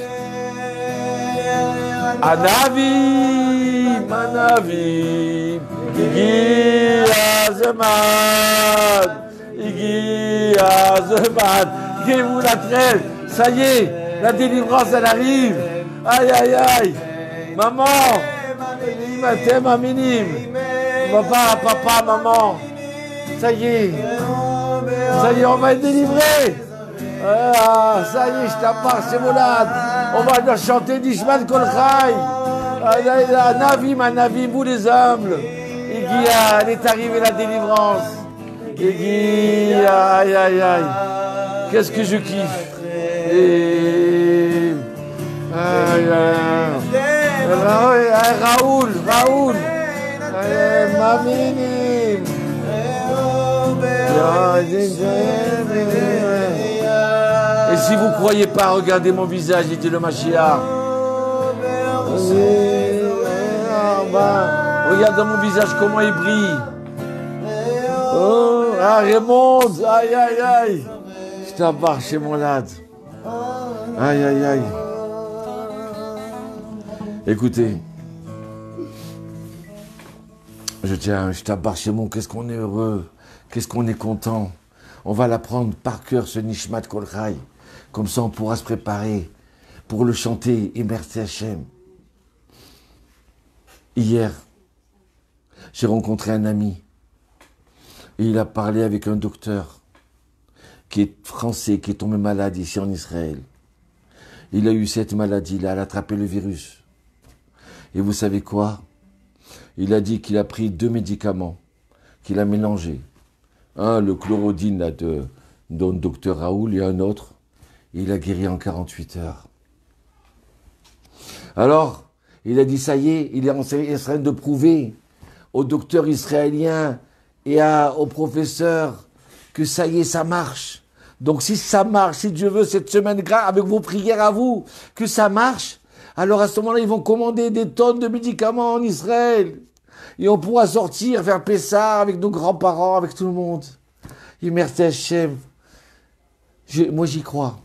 Anavim, Anavim, Igi Azeman. Igi Azeman. Guez-vous la trêve. Ça y est, la délivrance, elle arrive. Aïe, aïe, aïe. Maman, t'aimes un minime. Papa, maman. Ça y est, on va être délivré. Ah, ça y est, je t'appartiens, c'est Moulad. On va leur chanter Nishmat Kol Chai. Navim, vous les humbles. Iguia, elle est arrivée la délivrance. Iguia, aïe, aïe, aïe. Qu'est-ce que je kiffe. Et... aïe, aïe, aïe. Raoul. Maminim. Et si vous ne croyez pas, regardez mon visage, dit le Mashiach. Regarde dans mon visage comment il brille. Oh, Raymond, aïe, aïe, aïe. Je t'embarque chez mon lad. Aïe, aïe, aïe. Écoutez, je t'embarque chez mon, qu'est-ce qu'on est heureux, qu'est-ce qu'on est content. On va l'apprendre par cœur, ce Nishmat Kol Chai. Comme ça, on pourra se préparer pour le chanter. Et merci Hachem. Hier, j'ai rencontré un ami. Et il a parlé avec un docteur qui est français, qui est tombé malade ici en Israël. Il a eu cette maladie-là, il a attrapé le virus. Et vous savez quoi? Il a dit qu'il a pris 2 médicaments, qu'il a mélangés. Un, le chlorodine là, de docteur Raoul, et un autre, il a guéri en 48 heures. Alors, il a dit, ça y est, il est en train de prouver aux docteurs israéliens et aux professeurs que ça y est, ça marche. Donc si ça marche, si Dieu veut, cette semaine, avec vos prières à vous, que ça marche, alors à ce moment-là, ils vont commander des tonnes de médicaments en Israël. Et on pourra sortir, faire Pessah avec nos grands-parents, avec tout le monde. Et merci Hachem. Moi, j'y crois.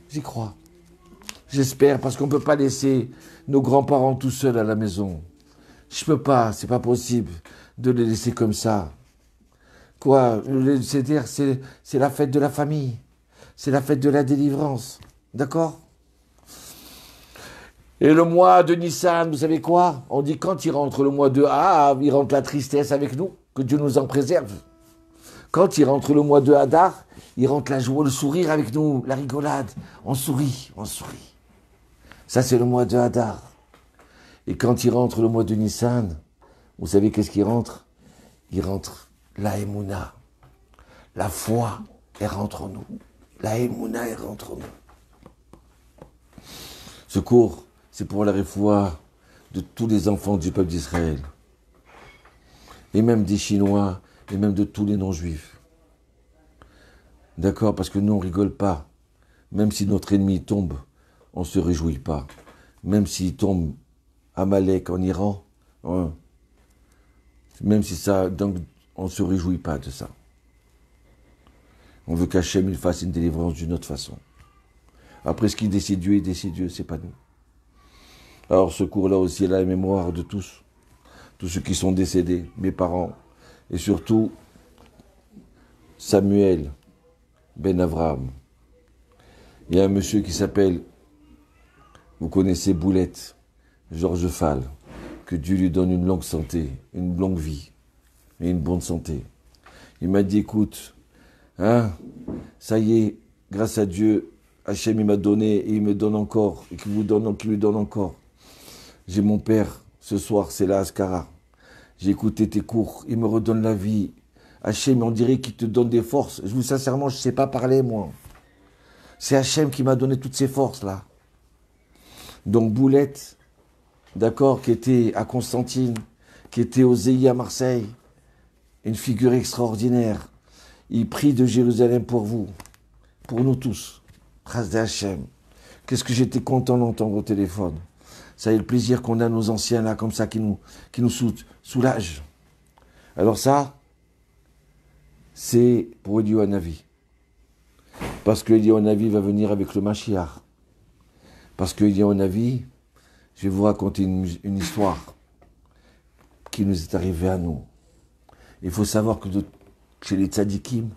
J'espère, parce qu'on ne peut pas laisser nos grands-parents tout seuls à la maison. Je peux pas, c'est pas possible de les laisser comme ça. Quoi, c'est-à-dire, c'est la fête de la famille. C'est la fête de la délivrance. D'accord? Et le mois de Nissan, vous savez quoi? On dit quand il rentre le mois de il rentre la tristesse avec nous, que Dieu nous en préserve. Quand il rentre le mois de Hadar, il rentre la joie, le sourire avec nous, la rigolade. On sourit. Ça, c'est le mois de Hadar. Et quand il rentre le mois de Nissan, vous savez qu'est-ce qui rentre? Il rentre la Emouna. La foi, elle rentre en nous. La Emouna, elle rentre en nous. Ce cours, c'est pour la réfoua de tous les enfants du peuple d'Israël. Et même des Chinois, et même de tous les non-juifs. D'accord? Parce que nous, on rigole pas. Même si notre ennemi tombe, on ne se réjouit pas. Même s'il tombe Amalek en Iran, hein, même si ça, donc, on ne se réjouit pas de ça. On veut qu'Hachem il fasse une délivrance d'une autre façon. Après, ce qui décide Dieu, c'est pas nous. Alors, ce cours-là aussi est la mémoire de tous ceux qui sont décédés, mes parents, et surtout Samuel Ben Avraham. Il y a un monsieur qui s'appelle, vous connaissez Boulette, Georges Fall, que Dieu lui donne une longue santé, une longue vie et une bonne santé. Il m'a dit, écoute, hein, ça y est, grâce à Dieu, Hachem il m'a donné et il me donne encore, et qu'il lui donne encore. J'ai mon père, ce soir, c'est la Ascara. J'ai écouté tes cours, il me redonne la vie. Hachem, on dirait qu'il te donne des forces. Je vous sincèrement, je ne sais pas parler, moi. C'est Hachem qui m'a donné toutes ces forces-là. Donc Boulette, d'accord, qui était à Constantine, qui était au ZI à Marseille, une figure extraordinaire. Il prie de Jérusalem pour vous, pour nous tous. Grâce à Hachem. Qu'est-ce que j'étais content d'entendre au téléphone. Ça y est, le plaisir qu'on a nos anciens là, comme ça, qui nous soulagent. Alors ça, c'est pour Eliyahu Hanavi. Parce que Eliyahu Hanavi va venir avec le Mashiach. Parce que Eliyahu Hanavi, je vais vous raconter une histoire qui nous est arrivée à nous. Il faut savoir que chez les tzadikim,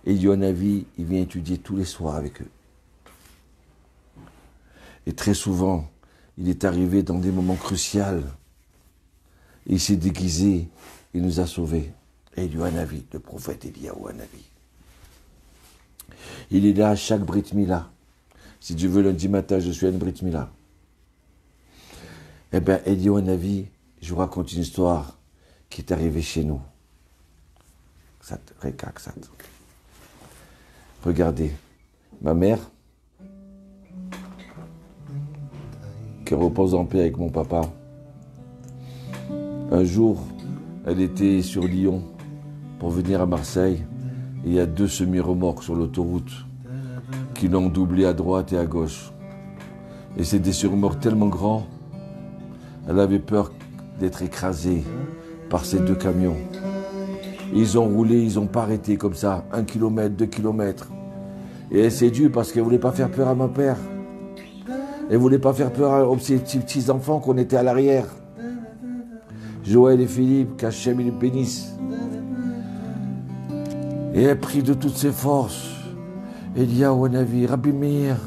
Eliyahu Hanavi, il vient étudier tous les soirs avec eux. Et très souvent, il est arrivé dans des moments cruciaux. Il s'est déguisé, il nous a sauvés. Eliyahu Hanavi, le prophète Eliyahu Hanavi. Il est là à chaque Brit Mila. Si Dieu veut, lundi matin, je suis à une Brit Mila. Eh bien, Eliyahu Hanavi, je vous raconte une histoire qui est arrivée chez nous. Regardez, ma mère, qui repose en paix avec mon papa, un jour, elle était sur Lyon pour venir à Marseille. Et il y a 2 semi-remorques sur l'autoroute qui l'ont doublé à droite et à gauche. Et c'est des semi-remorques tellement grands, elle avait peur d'être écrasée par ces 2 camions. Ils ont roulé, ils n'ont pas arrêté comme ça, 1 kilomètre, 2 kilomètres. Et elle s'est due parce qu'elle ne voulait pas faire peur à mon père. Elle ne voulait pas faire peur aux petits enfants qu'on était à l'arrière. Joël et Philippe, qu'Hachem les bénisse. Et elle prie de toutes ses forces. Eliyahu Hanavi, Rabbi Meir,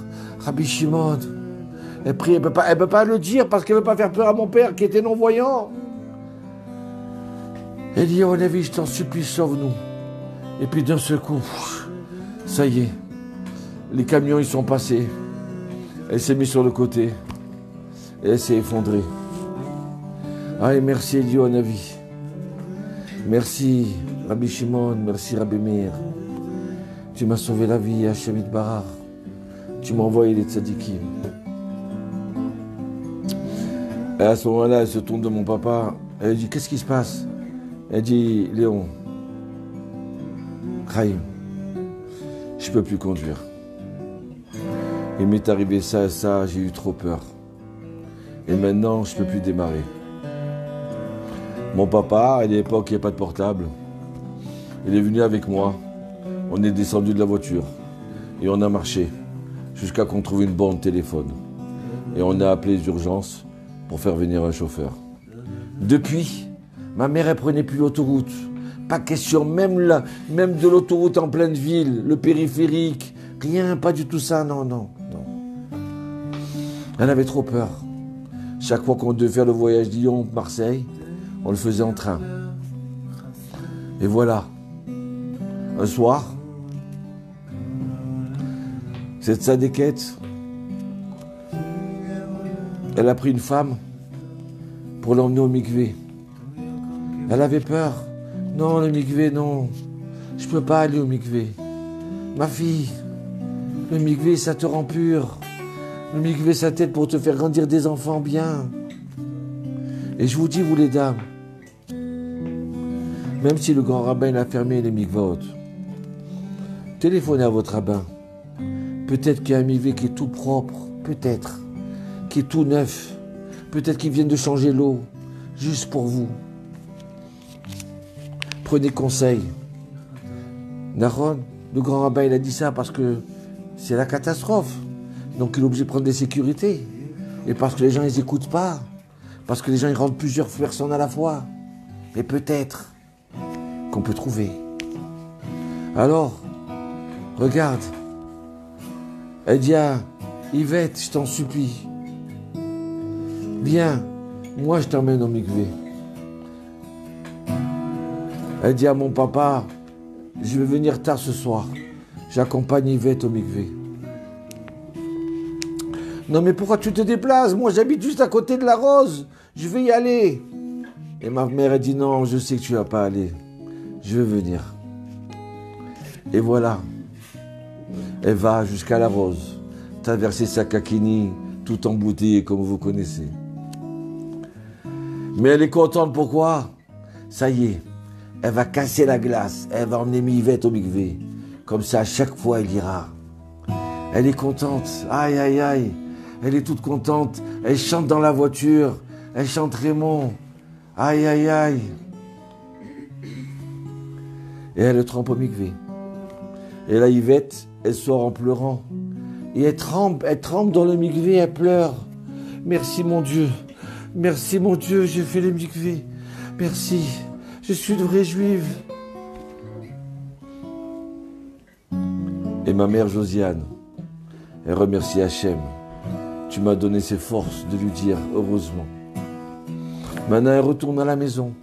Rabbi Shimon. Elle prie, elle ne peut pas le dire parce qu'elle ne veut pas faire peur à mon père qui était non-voyant. Eliyahu Hanavi, je t'en supplie, sauve-nous. Et puis d'un seul coup, ça y est, les camions ils sont passés. Elle s'est mise sur le côté. Et elle s'est effondrée. Ah, et merci Eliyahu Hanavi. Merci Rabbi Shimon, merci Rabbi Meir. Tu m'as sauvé la vie, Hachem Yitbarach. Tu m'as envoyé les tzadikim. Et à ce moment-là, elle se tourne de mon papa. Elle dit, qu'est-ce qui se passe? Elle dit, Léon, Chaim, je ne peux plus conduire. Il m'est arrivé ça et ça, j'ai eu trop peur. Et maintenant, je ne peux plus démarrer. Mon papa, à l'époque, il n'y a pas de portable. Il est venu avec moi. On est descendu de la voiture. Et on a marché. Jusqu'à qu'on trouve une borne téléphone. Et on a appelé les urgences pour faire venir un chauffeur. Depuis, ma mère, elle prenait plus l'autoroute. Pas question, même de l'autoroute en pleine ville, le périphérique. Rien, pas du tout ça, non. Elle avait trop peur. Chaque fois qu'on devait faire le voyage Lyon-Marseille, on le faisait en train. Et voilà. Un soir, cette sadéquette, elle a pris une femme pour l'emmener au mikvé. Elle avait peur. Non, le mikvé, non. Je ne peux pas aller au mikvé. Ma fille, le mikvé, ça te rend pur. Le mikvé, ça t'aide pour te faire grandir des enfants bien. Et je vous dis, vous les dames, même si le grand rabbin a fermé les mikvot, téléphonez à votre rabbin. Peut-être qu'il y a un mikvé qui est tout propre, peut-être, qui est tout neuf, peut-être qu'ils viennent de changer l'eau, juste pour vous. Prenez conseil. Naron, le grand rabbin, il a dit ça parce que c'est la catastrophe. Donc il est obligé de prendre des sécurités. Et parce que les gens, ils n'écoutent pas. Parce que les gens, ils rentrent plusieurs personnes à la fois. Et peut-être qu'on peut trouver. Alors, regarde. Elle dit à Yvette, je t'en supplie. Viens, moi je t'emmène au mikvé. Elle dit à mon papa, je vais venir tard ce soir. J'accompagne Yvette au mikvé. Non mais pourquoi tu te déplaces? Moi j'habite juste à côté de la Rose. Je vais y aller. Et ma mère a dit non, je sais que tu ne vas pas aller. Je vais venir. Et voilà. Elle va jusqu'à la Rose. Traverser sa kakini, tout embouteillé comme vous connaissez. Mais elle est contente, pourquoi? Ça y est. Elle va casser la glace. Elle va emmener Yvette au mikvé. Comme ça, à chaque fois, elle ira. Elle est contente. Aïe, aïe, aïe. Elle est toute contente. Elle chante dans la voiture. Elle chante Raymond. Aïe, aïe, aïe. Et elle le trempe au mikvé. Et là, Yvette, elle sort en pleurant. Et elle trempe dans le mikvé, elle pleure. Merci mon Dieu. Merci mon Dieu, j'ai fait le mikvé. Merci. Je suis une vraie juive. Et ma mère Josiane, elle remercie Hachem. Tu m'as donné ces forces de lui dire heureusement. Maintenant, elle retourne à la maison.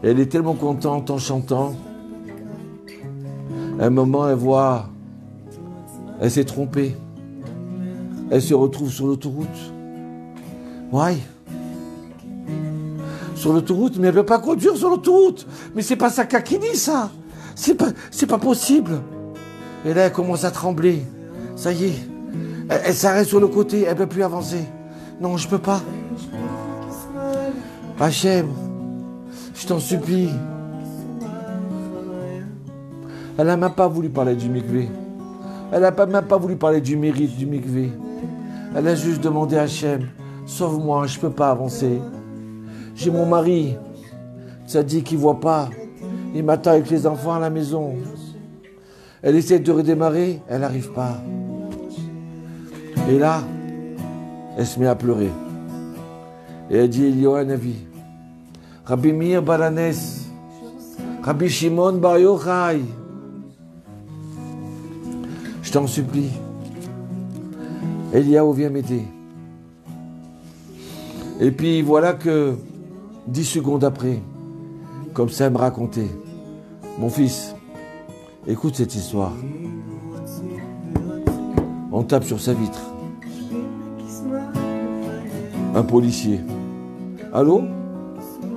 Et elle est tellement contente en chantant. À un moment, elle voit, elle s'est trompée. Elle se retrouve sur l'autoroute. Ouais. Sur l'autoroute, mais elle ne peut pas conduire sur l'autoroute. Mais c'est pas sa kakini, ça. C'est pas possible. Et là, elle commence à trembler. Ça y est. Elle s'arrête sur le côté, elle ne peut plus avancer. Non, je ne peux pas. Hachem, je t'en supplie. Elle n'a même pas voulu parler du mikvé. Elle n'a même pas voulu parler du mérite du mikvé. Elle a juste demandé à Hachem, sauve-moi, je ne peux pas avancer. J'ai mon mari, ça dit qu'il ne voit pas. Il m'attend avec les enfants à la maison. Elle essaie de redémarrer, elle n'arrive pas. Et là, elle se met à pleurer. Et elle dit, il y a un avis. Rabbi Meir Balanes, Rabbi Shimon Bar Yochai, je t'en supplie. Eliaou vient m'aider. Et puis voilà que 10 secondes après, comme ça elle me racontait, mon fils, écoute cette histoire. On tape sur sa vitre. Un policier. Allô?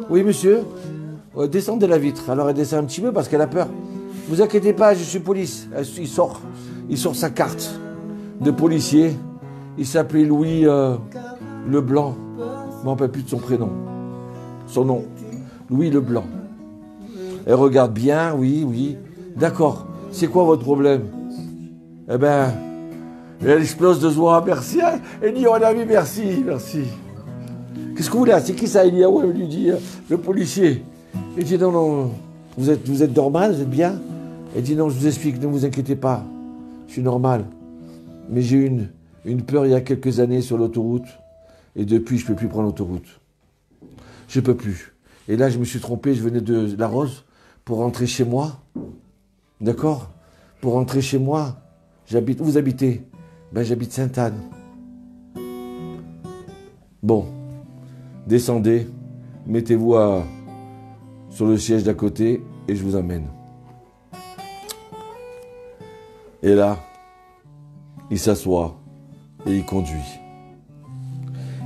Oui, monsieur? Descendez la vitre. Alors elle descend un petit peu parce qu'elle a peur. Vous inquiétez pas, je suis police. Il sort sa carte de policier. Il s'appelait Louis Leblanc. Je ne me rappelle plus de son prénom. Son nom. Louis Leblanc. Elle regarde bien, oui. D'accord. C'est quoi votre problème? Eh ben, elle explose de joie. Merci. Elle dit, on a vu, merci. Qu'est-ce que vous voulez? C'est qui ça, Eliaou? Elle lui dit, le policier. Il dit, non, vous êtes normal, vous êtes bien? Elle dit, non, je vous explique, ne vous inquiétez pas. Je suis normal. Mais j'ai eu une peur il y a quelques années sur l'autoroute. Et depuis, je ne peux plus prendre l'autoroute. Je ne peux plus. Et là, je me suis trompé, je venais de La Rose pour rentrer chez moi. D'accord? Pour rentrer chez moi. Où vous habitez? Ben, j'habite Sainte-Anne. Bon. Descendez. Mettez-vous sur le siège d'à côté et je vous emmène. Et là, il s'assoit et il conduit.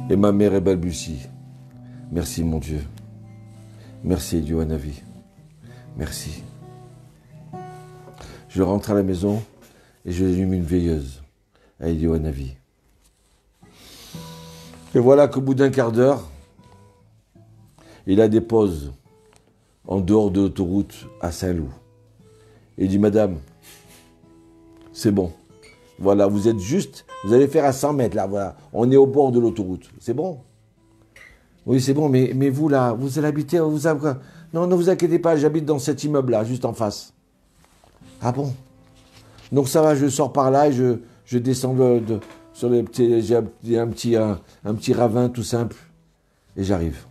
Et ma mère est balbutie. Merci mon Dieu. Merci Eliaou Hanavi. Merci. Je rentre à la maison et je allume une veilleuse à Eliaou Hanavi. Et voilà qu'au bout d'un quart d'heure, il la dépose en dehors de l'autoroute à Saint-Loup. Et il dit, madame, c'est bon. Voilà, vous êtes juste, vous allez faire à 100 mètres, là, voilà. On est au bord de l'autoroute. C'est bon? Oui, c'est bon, mais vous, là, vous allez habiter, non, ne vous inquiétez pas, j'habite dans cet immeuble-là, juste en face. Ah bon? Donc ça va, je sors par là et je descends sur les petits, j'ai un petit ravin tout simple. Et j'arrive.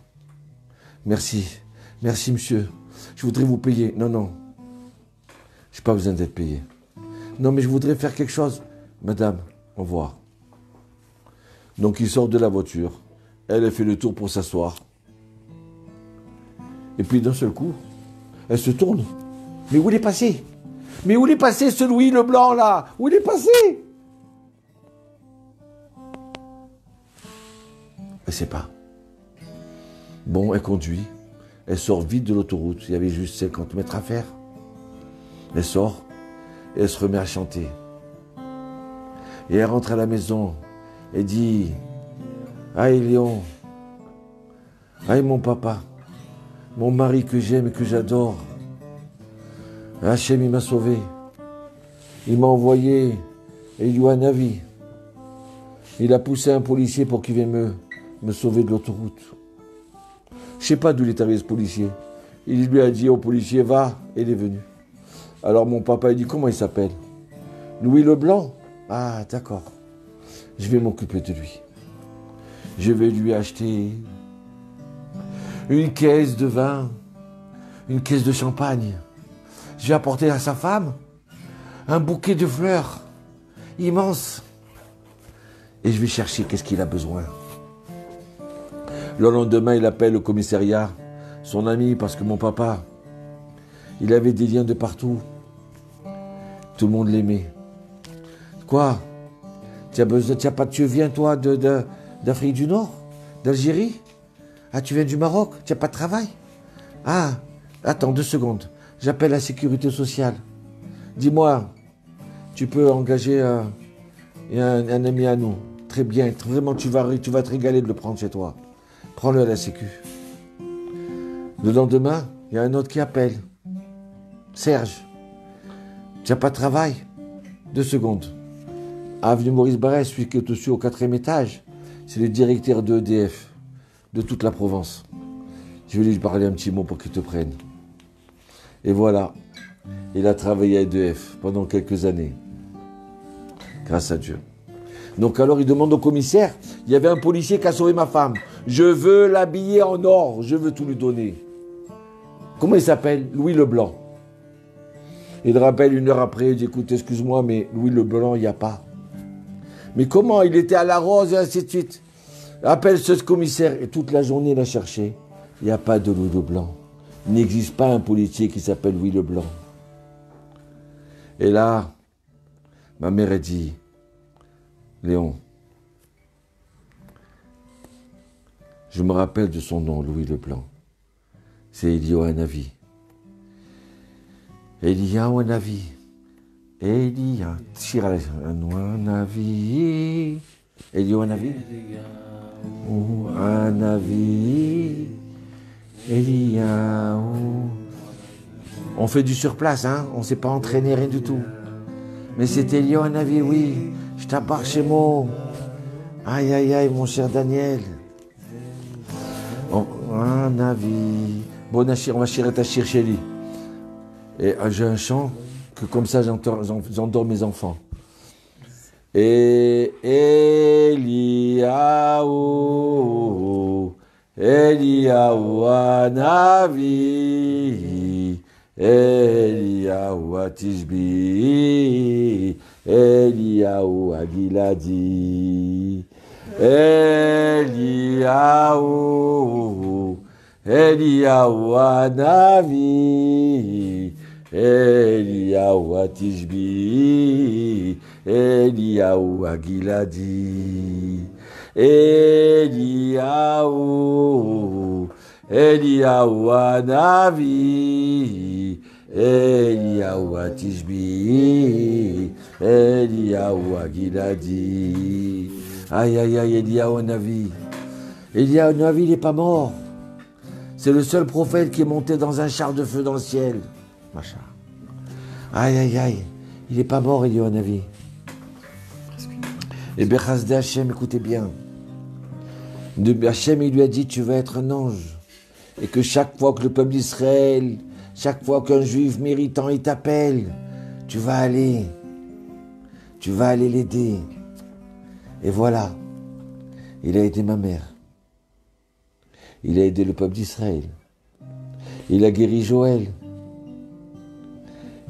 Merci, monsieur. Je voudrais vous payer. Non. Je n'ai pas besoin d'être payé. Non, mais je voudrais faire quelque chose. Madame, au revoir. Donc il sort de la voiture. Elle fait le tour pour s'asseoir. Et puis d'un seul coup, elle se tourne. Mais où il est passé? Mais où il est passé ce Louis Leblanc là? Où il est passé? Elle ne sait pas. Bon, elle conduit. Elle sort vite de l'autoroute. Il y avait juste 50 mètres à faire. Elle sort et elle se remet à chanter. Et elle rentre à la maison et dit, aïe Léon, aïe mon papa, mon mari que j'aime et que j'adore. Hachem, il m'a sauvé. Il m'a envoyé Eliaou Hanavi. Il a poussé un policier pour qu'il vienne me sauver de l'autoroute. Je ne sais pas d'où il est arrivé ce policier. Il lui a dit au policier, va, et il est venu. Alors mon papa, il dit, comment il s'appelle? Louis Leblanc. Ah, d'accord. Je vais m'occuper de lui. Je vais lui acheter une caisse de vin une caisse de champagne. Je vais apporter à sa femme un bouquet de fleurs immense. Et je vais chercher qu'est-ce qu'il a besoin. Le lendemain, il appelle au commissariat son ami parce que mon papa, il avait des liens de partout. Tout le monde l'aimait. Quoi? Tu viens toi d'Afrique du Nord? D'Algérie? Ah, tu viens du Maroc? Tu n'as pas de travail? Ah, attends 2 secondes. J'appelle la sécurité sociale. Dis-moi, tu peux engager un ami à nous. Très bien, vraiment, tu vas te régaler de le prendre chez toi. Prends-le à la sécu. Le lendemain, il y a un autre qui appelle. Serge, tu n'as pas de travail? 2 secondes. Avenue Maurice Barrès, celui qui est au 4e étage, c'est le directeur de EDF de toute la Provence. Je vais lui parler un petit mot pour qu'il te prenne. Et voilà, il a travaillé à EDF pendant quelques années. Grâce à Dieu. Donc alors il demande au commissaire, il y avait un policier qui a sauvé ma femme. Je veux l'habiller en or, je veux tout lui donner. Comment il s'appelle? Louis Leblanc. Il rappelle 1 heure après, il dit écoute, excuse-moi, mais Louis Leblanc, il n'y a pas. Mais comment? Il était à la Rose et ainsi de suite. Appelle ce commissaire et toute la journée il a cherché. Il n'y a pas de Louis Leblanc. Il n'existe pas un policier qui s'appelle Louis Leblanc. Et là, ma mère a dit, Léon, je me rappelle de son nom, Louis Leblanc. C'est Elio Hanavi. Elia Hanavi. Elia, tire Hanavi. Elio Hanavi. Hanavi. Elia. On fait du surplace, hein. On ne s'est pas entraîné, rien du tout. Mais c'était Elio Hanavi, oui. Je t'apparte chez moi. Aïe, aïe, aïe, mon cher Daniel. Hanavi. Bon, on va chirer ta chire chez lui. Et j'ai un chant que comme ça j'endors mes enfants. Et Eliaou, Eliaou Hanavi, Eliaou Atishbi, Eliaou Agiladi, Eliaou, Eliaou Hanavi, Eliaou Atishbi, Eliaou Agiladi, Eliaou, Eliaou Hanavi, Eliaou Atishbi, Eliaou Agiladi. Aïe, aïe, aïe, Eliaou Hanavi. Eliaou Hanavi, il n'est pas mort. C'est le seul prophète qui est monté dans un char de feu dans le ciel. Machin. Aïe, aïe, aïe. Il n'est pas mort, Eliaou Hanavi. Et Bechazde Hachem, écoutez bien. Hachem, il lui a dit, tu vas être un ange. Et que chaque fois que le peuple d'Israël, chaque fois qu'un juif méritant, il t'appelle, tu vas aller l'aider. Et voilà. Il a aidé ma mère. Il a aidé le peuple d'Israël. Il a guéri Joël.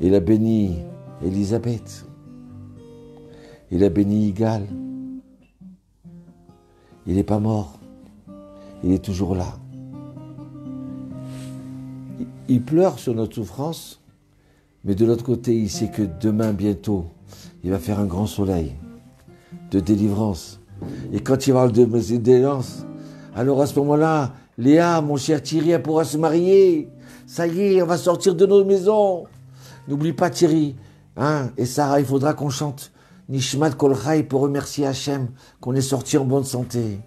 Il a béni Élisabeth. Il a béni Igal. Il n'est pas mort. Il est toujours là. Il pleure sur notre souffrance, mais de l'autre côté, il sait que demain, bientôt, il va faire un grand soleil de délivrance. Et quand il va avoir de délivrance, alors à ce moment-là, Léa, mon cher Thierry, elle pourra se marier. Ça y est, on va sortir de nos maisons. N'oublie pas Thierry, hein, et Sarah, il faudra qu'on chante Nishmat Kol Chai pour remercier Hachem qu'on est sorti en bonne santé,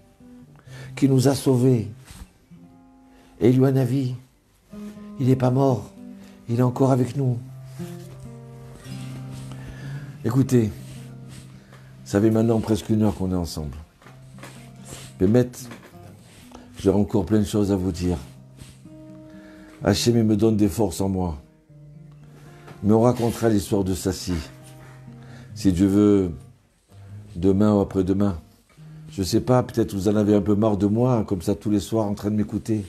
qui nous a sauvés. Et Eliaou Hanavi, il n'est pas mort, il est encore avec nous. Écoutez, ça fait maintenant presque 1 heure qu'on est ensemble. Bémet, j'aurai encore plein de choses à vous dire. Hachem, il me donne des forces en moi. Mais on racontera l'histoire de Sassi. Si Dieu veut, demain ou après-demain. Je ne sais pas, peut-être vous en avez un peu marre de moi, comme ça tous les soirs en train de m'écouter.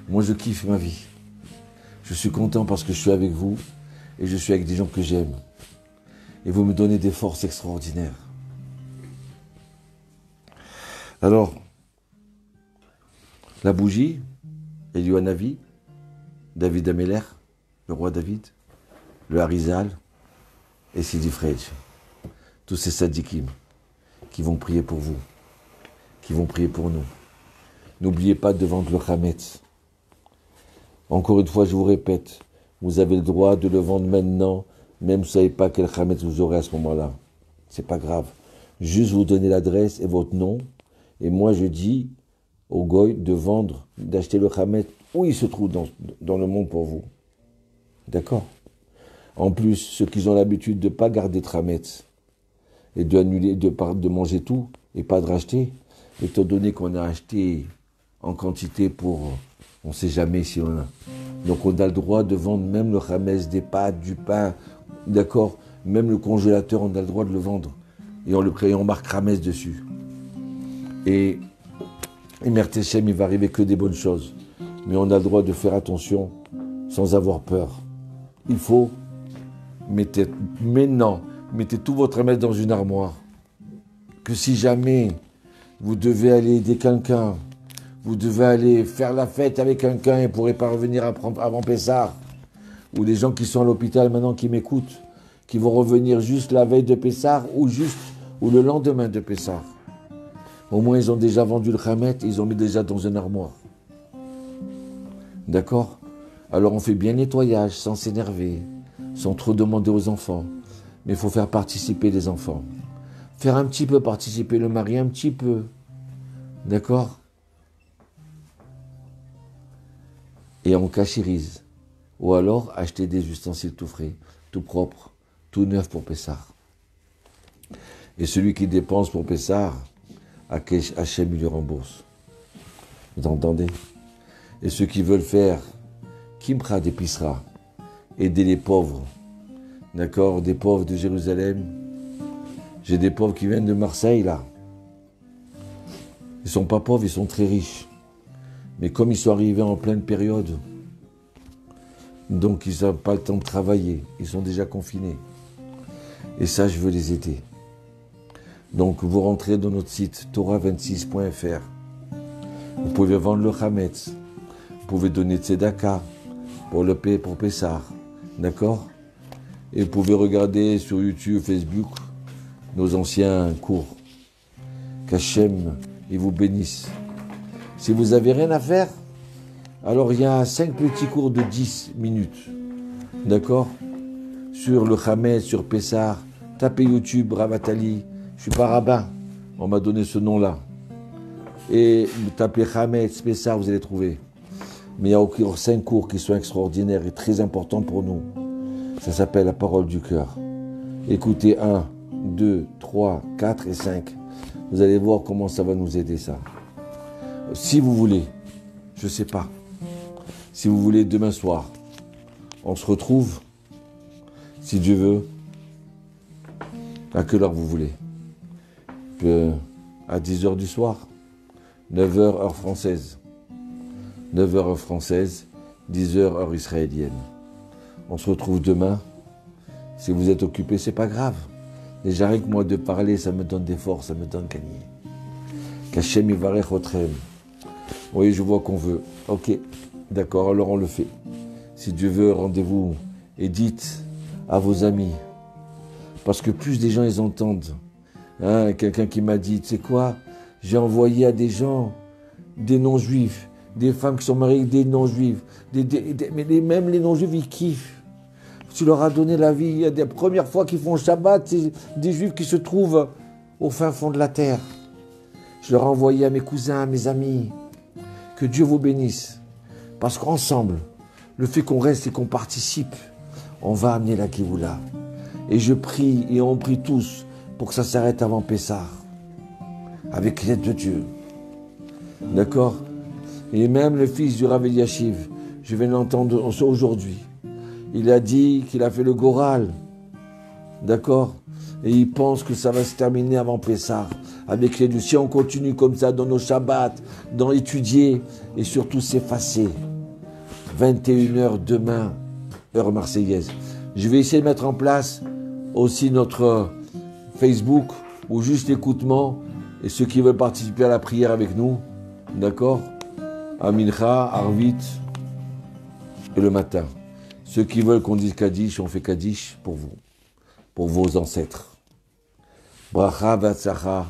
Moi, je kiffe ma vie. Je suis content parce que je suis avec vous et je suis avec des gens que j'aime. Et vous me donnez des forces extraordinaires. Alors, la bougie, Eliou-Hanavi, David Améler, le roi David, le Harizal et Sidi Frej. Tous ces sadikim qui vont prier pour vous, qui vont prier pour nous. N'oubliez pas de vendre le Hametz. Encore une fois, je vous répète, vous avez le droit de le vendre maintenant, même si vous ne savez pas quel Hametz vous aurez à ce moment-là. C'est pas grave. Juste vous donner l'adresse et votre nom. Et moi, je dis au Goy de vendre, d'acheter le Hametz où il se trouve dans le monde pour vous. D'accord? En plus, ceux qui ont l'habitude de ne pas garder de Hametz et d'annuler, de manger tout et pas de racheter, étant donné qu'on a acheté en quantité pour, on ne sait jamais si on a. Donc on a le droit de vendre même le Hametz, des pâtes, du pain, d'accord? Même le congélateur, on a le droit de le vendre. Et on marque Hametz dessus. Et Mertechem, il va arriver que des bonnes choses. Mais on a le droit de faire attention sans avoir peur. Il faut, mettez tout votre Hametz dans une armoire. Que si jamais vous devez aller aider quelqu'un, vous devez aller faire la fête avec quelqu'un et ne pourrez pas revenir avant Pessah, ou les gens qui sont à l'hôpital maintenant qui m'écoutent, qui vont revenir juste la veille de Pessah ou le lendemain de Pessah. Au moins, ils ont déjà vendu le Hametz, ils ont mis déjà dans une armoire. D'accord? Alors, on fait bien nettoyage, sans s'énerver, sans trop demander aux enfants. Mais il faut faire participer les enfants. Faire un petit peu participer le mari, un petit peu. D'accord? Et on cachérise. Ou alors, acheter des ustensiles tout frais, tout propres, tout neufs pour Pessah. Et celui qui dépense pour Pessah, Hachem, il lui rembourse. Vous entendez? Et ceux qui veulent faire Kimcha d'épicerie, aider les pauvres, d'accord, des pauvres de Jérusalem. J'ai des pauvres qui viennent de Marseille, là. Ils ne sont pas pauvres, ils sont très riches. Mais comme ils sont arrivés en pleine période, donc ils n'ont pas le temps de travailler, ils sont déjà confinés. Et ça, je veux les aider. Donc, vous rentrez dans notre site torah26.fr. Vous pouvez vendre le Hametz. Vous pouvez donner Tzedaka pour Pessah. D'accord? Et vous pouvez regarder sur YouTube, Facebook, nos anciens cours. Qu'Hachem, il vous bénisse. Si vous n'avez rien à faire, alors il y a 5 petits cours de 10 minutes. D'accord? Sur le Hametz, sur Pessah. Tapez YouTube, Ravatali. Je ne suis pas rabbin, on m'a donné ce nom-là. Et vous tapez Hametz, Pessah, vous allez trouver. Mais il y a encore 5 cours qui sont extraordinaires et très importants pour nous. Ça s'appelle la parole du cœur. Écoutez 1, 2, 3, 4 et 5. Vous allez voir comment ça va nous aider, ça. Si vous voulez, je ne sais pas. Si vous voulez, demain soir, on se retrouve, si Dieu veut, à quelle heure vous voulez. À 10h du soir, 9h heure française, 9h heure française, 10h heure israélienne. On se retrouve demain. Si vous êtes occupé, c'est pas grave. Déjà rien que moi de parler, ça me donne des forces, ça me donne gagner. Qu'Hachem Yivarech Otrem. Oui, je vois qu'on veut. Ok, d'accord, alors on le fait. Si Dieu veut, rendez-vous et dites à vos amis. Parce que plus des gens ils entendent. Hein, quelqu'un qui m'a dit, tu sais quoi, j'ai envoyé à des gens, des non-juifs, des femmes qui sont mariées avec des non-juifs, mais même les non-juifs, ils kiffent. Tu leur as donné la vie. Il y a des premières fois qu'ils font Shabbat, c'est des juifs qui se trouvent au fin fond de la terre. Je leur ai envoyé à mes cousins, à mes amis. Que Dieu vous bénisse. Parce qu'ensemble, le fait qu'on reste et qu'on participe, on va amener la Géoula. Et je prie, et on prie tous, pour que ça s'arrête avant Pessah, avec l'aide de Dieu. D'accord? Et même le fils du Rav Eliashiv, je vais l'entendre aujourd'hui. Il a dit qu'il a fait le Goral. D'accord? Et il pense que ça va se terminer avant Pessah, avec l'aide de Dieu. Si on continue comme ça dans nos Shabbats, dans étudier, et surtout s'effacer, 21h demain, heure marseillaise. Je vais essayer de mettre en place aussi notre Facebook ou juste l'écoutement et ceux qui veulent participer à la prière avec nous, d'accord? À Mincha, Arvit et le matin. Ceux qui veulent qu'on dise Kaddish, on fait Kaddish pour vous, pour vos ancêtres. Bracha Vatsacha,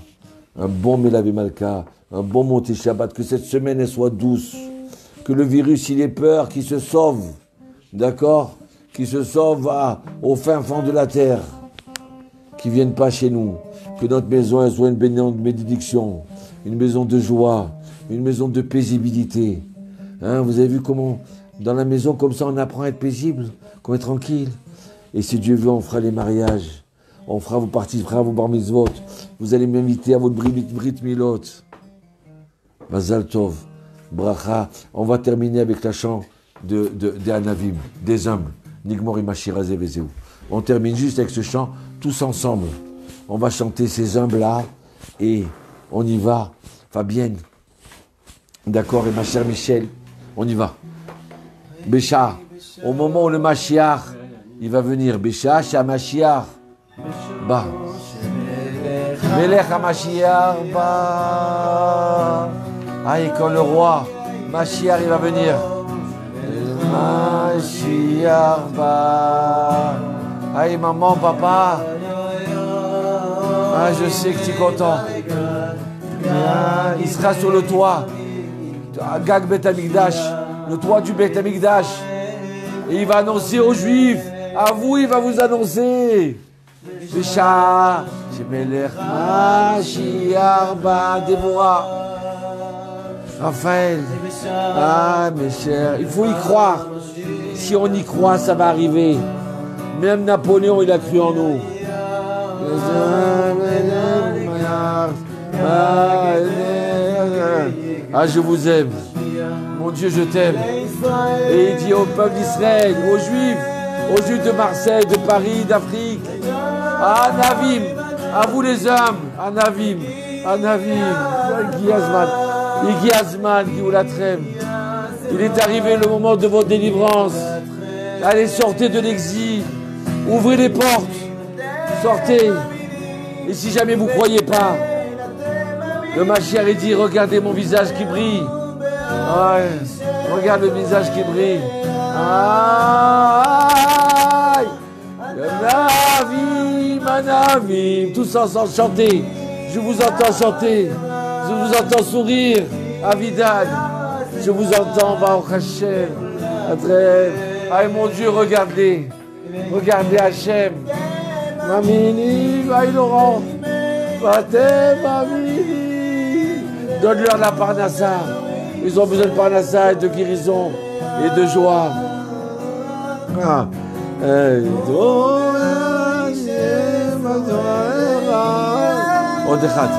un bon Melavé Malka, un bon Monté Shabbat, que cette semaine elle soit douce, que le virus il ait peur, qu'il se sauve, d'accord? Qu'il se sauve au fin fond de la terre, qu'il ne vienne pas chez nous, que notre maison elle soit une bénédiction, une maison de joie, une maison de paisibilité. Hein, vous avez vu comment, dans la maison comme ça, on apprend à être paisible, qu'on est tranquille. Et si Dieu veut, on fera les mariages, on fera, vous participerez à vos bar mitzvot, vous allez m'inviter à votre brit milot. Mazal Tov, bracha. On va terminer avec la chant des Anavim, des humbles. Nigmor Imashiraze Vezeu. On termine juste avec ce chant, tous ensemble. On va chanter ces humbles-là et on y va. Fabienne, d'accord, et ma chère Michel, on y va. Bécha, au moment où le Mashiach, il va venir. Bécha, Mashiach, bah. Melech HaMashiach, bah. Ah, et quand le roi Mashiach, il va venir. Mashiach, bah. Ah, et maman, papa. Ah, je sais que tu es content. Ah, il sera sur le toit. Gag Bet Amikdash, le toit du Bet Amikdash. Et il va annoncer aux Juifs. À vous, il va vous annoncer. Bécha, Shemelech Mashiach, bah, Déborah. Raphaël, ah mes chers, il faut y croire. Si on y croit, ça va arriver. Même Napoléon, il a cru en nous. Ah, je vous aime. Mon Dieu, je t'aime. Et il dit au peuple d'Israël, aux Juifs de Marseille, de Paris, d'Afrique. Ah, Navim, à vous les hommes, à Navim, Igi Azman, qui vous la trêve. Il est arrivé le moment de votre délivrance. Allez, sortez de l'exil. Ouvrez les portes. Sortez. Et si jamais vous ne croyez pas, le Mashiach dit, regardez mon visage qui brille. Ouais. Regarde le visage qui brille. Aïe. Manavim. Tous ensemble chanter. Je vous entends chanter. Je vous entends sourire, Avidan. Je vous entends, Baruch Hashem. Aïe mon Dieu, regardez. Regardez Hashem. Mamini, aïe Laurent. Pater, Mamini. Donne-leur la parnassa. Ils ont besoin de parnassa et de guérison et de joie. Ah. On déchat.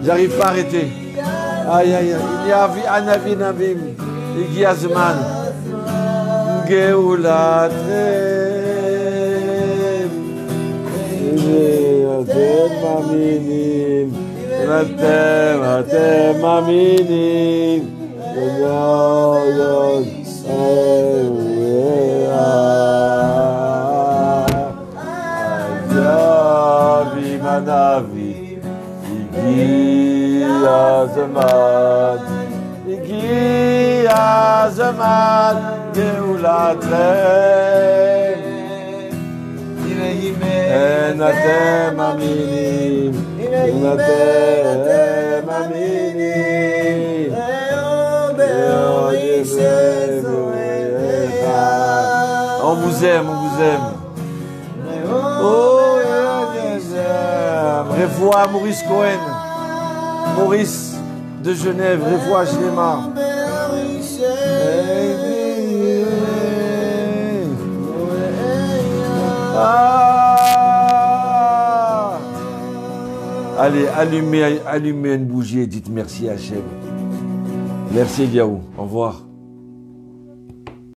J'arrive pas à arrêter. Aïe, aïe, aïe. Il y a Anavi Navim. Igi Azman. Geoula Trem. Atem Aminim. Atem Aminim. Anavi. Igi Azman, Geoula Trem. En atem aminim, en atem aminim. On vous aime, on vous aime. Oh, Revois Maurice Cohen, Maurice de Genève, Revois Shlema. Ah. Allez, allumez une bougie et dites merci à Hachem. Merci Eliaou, au revoir.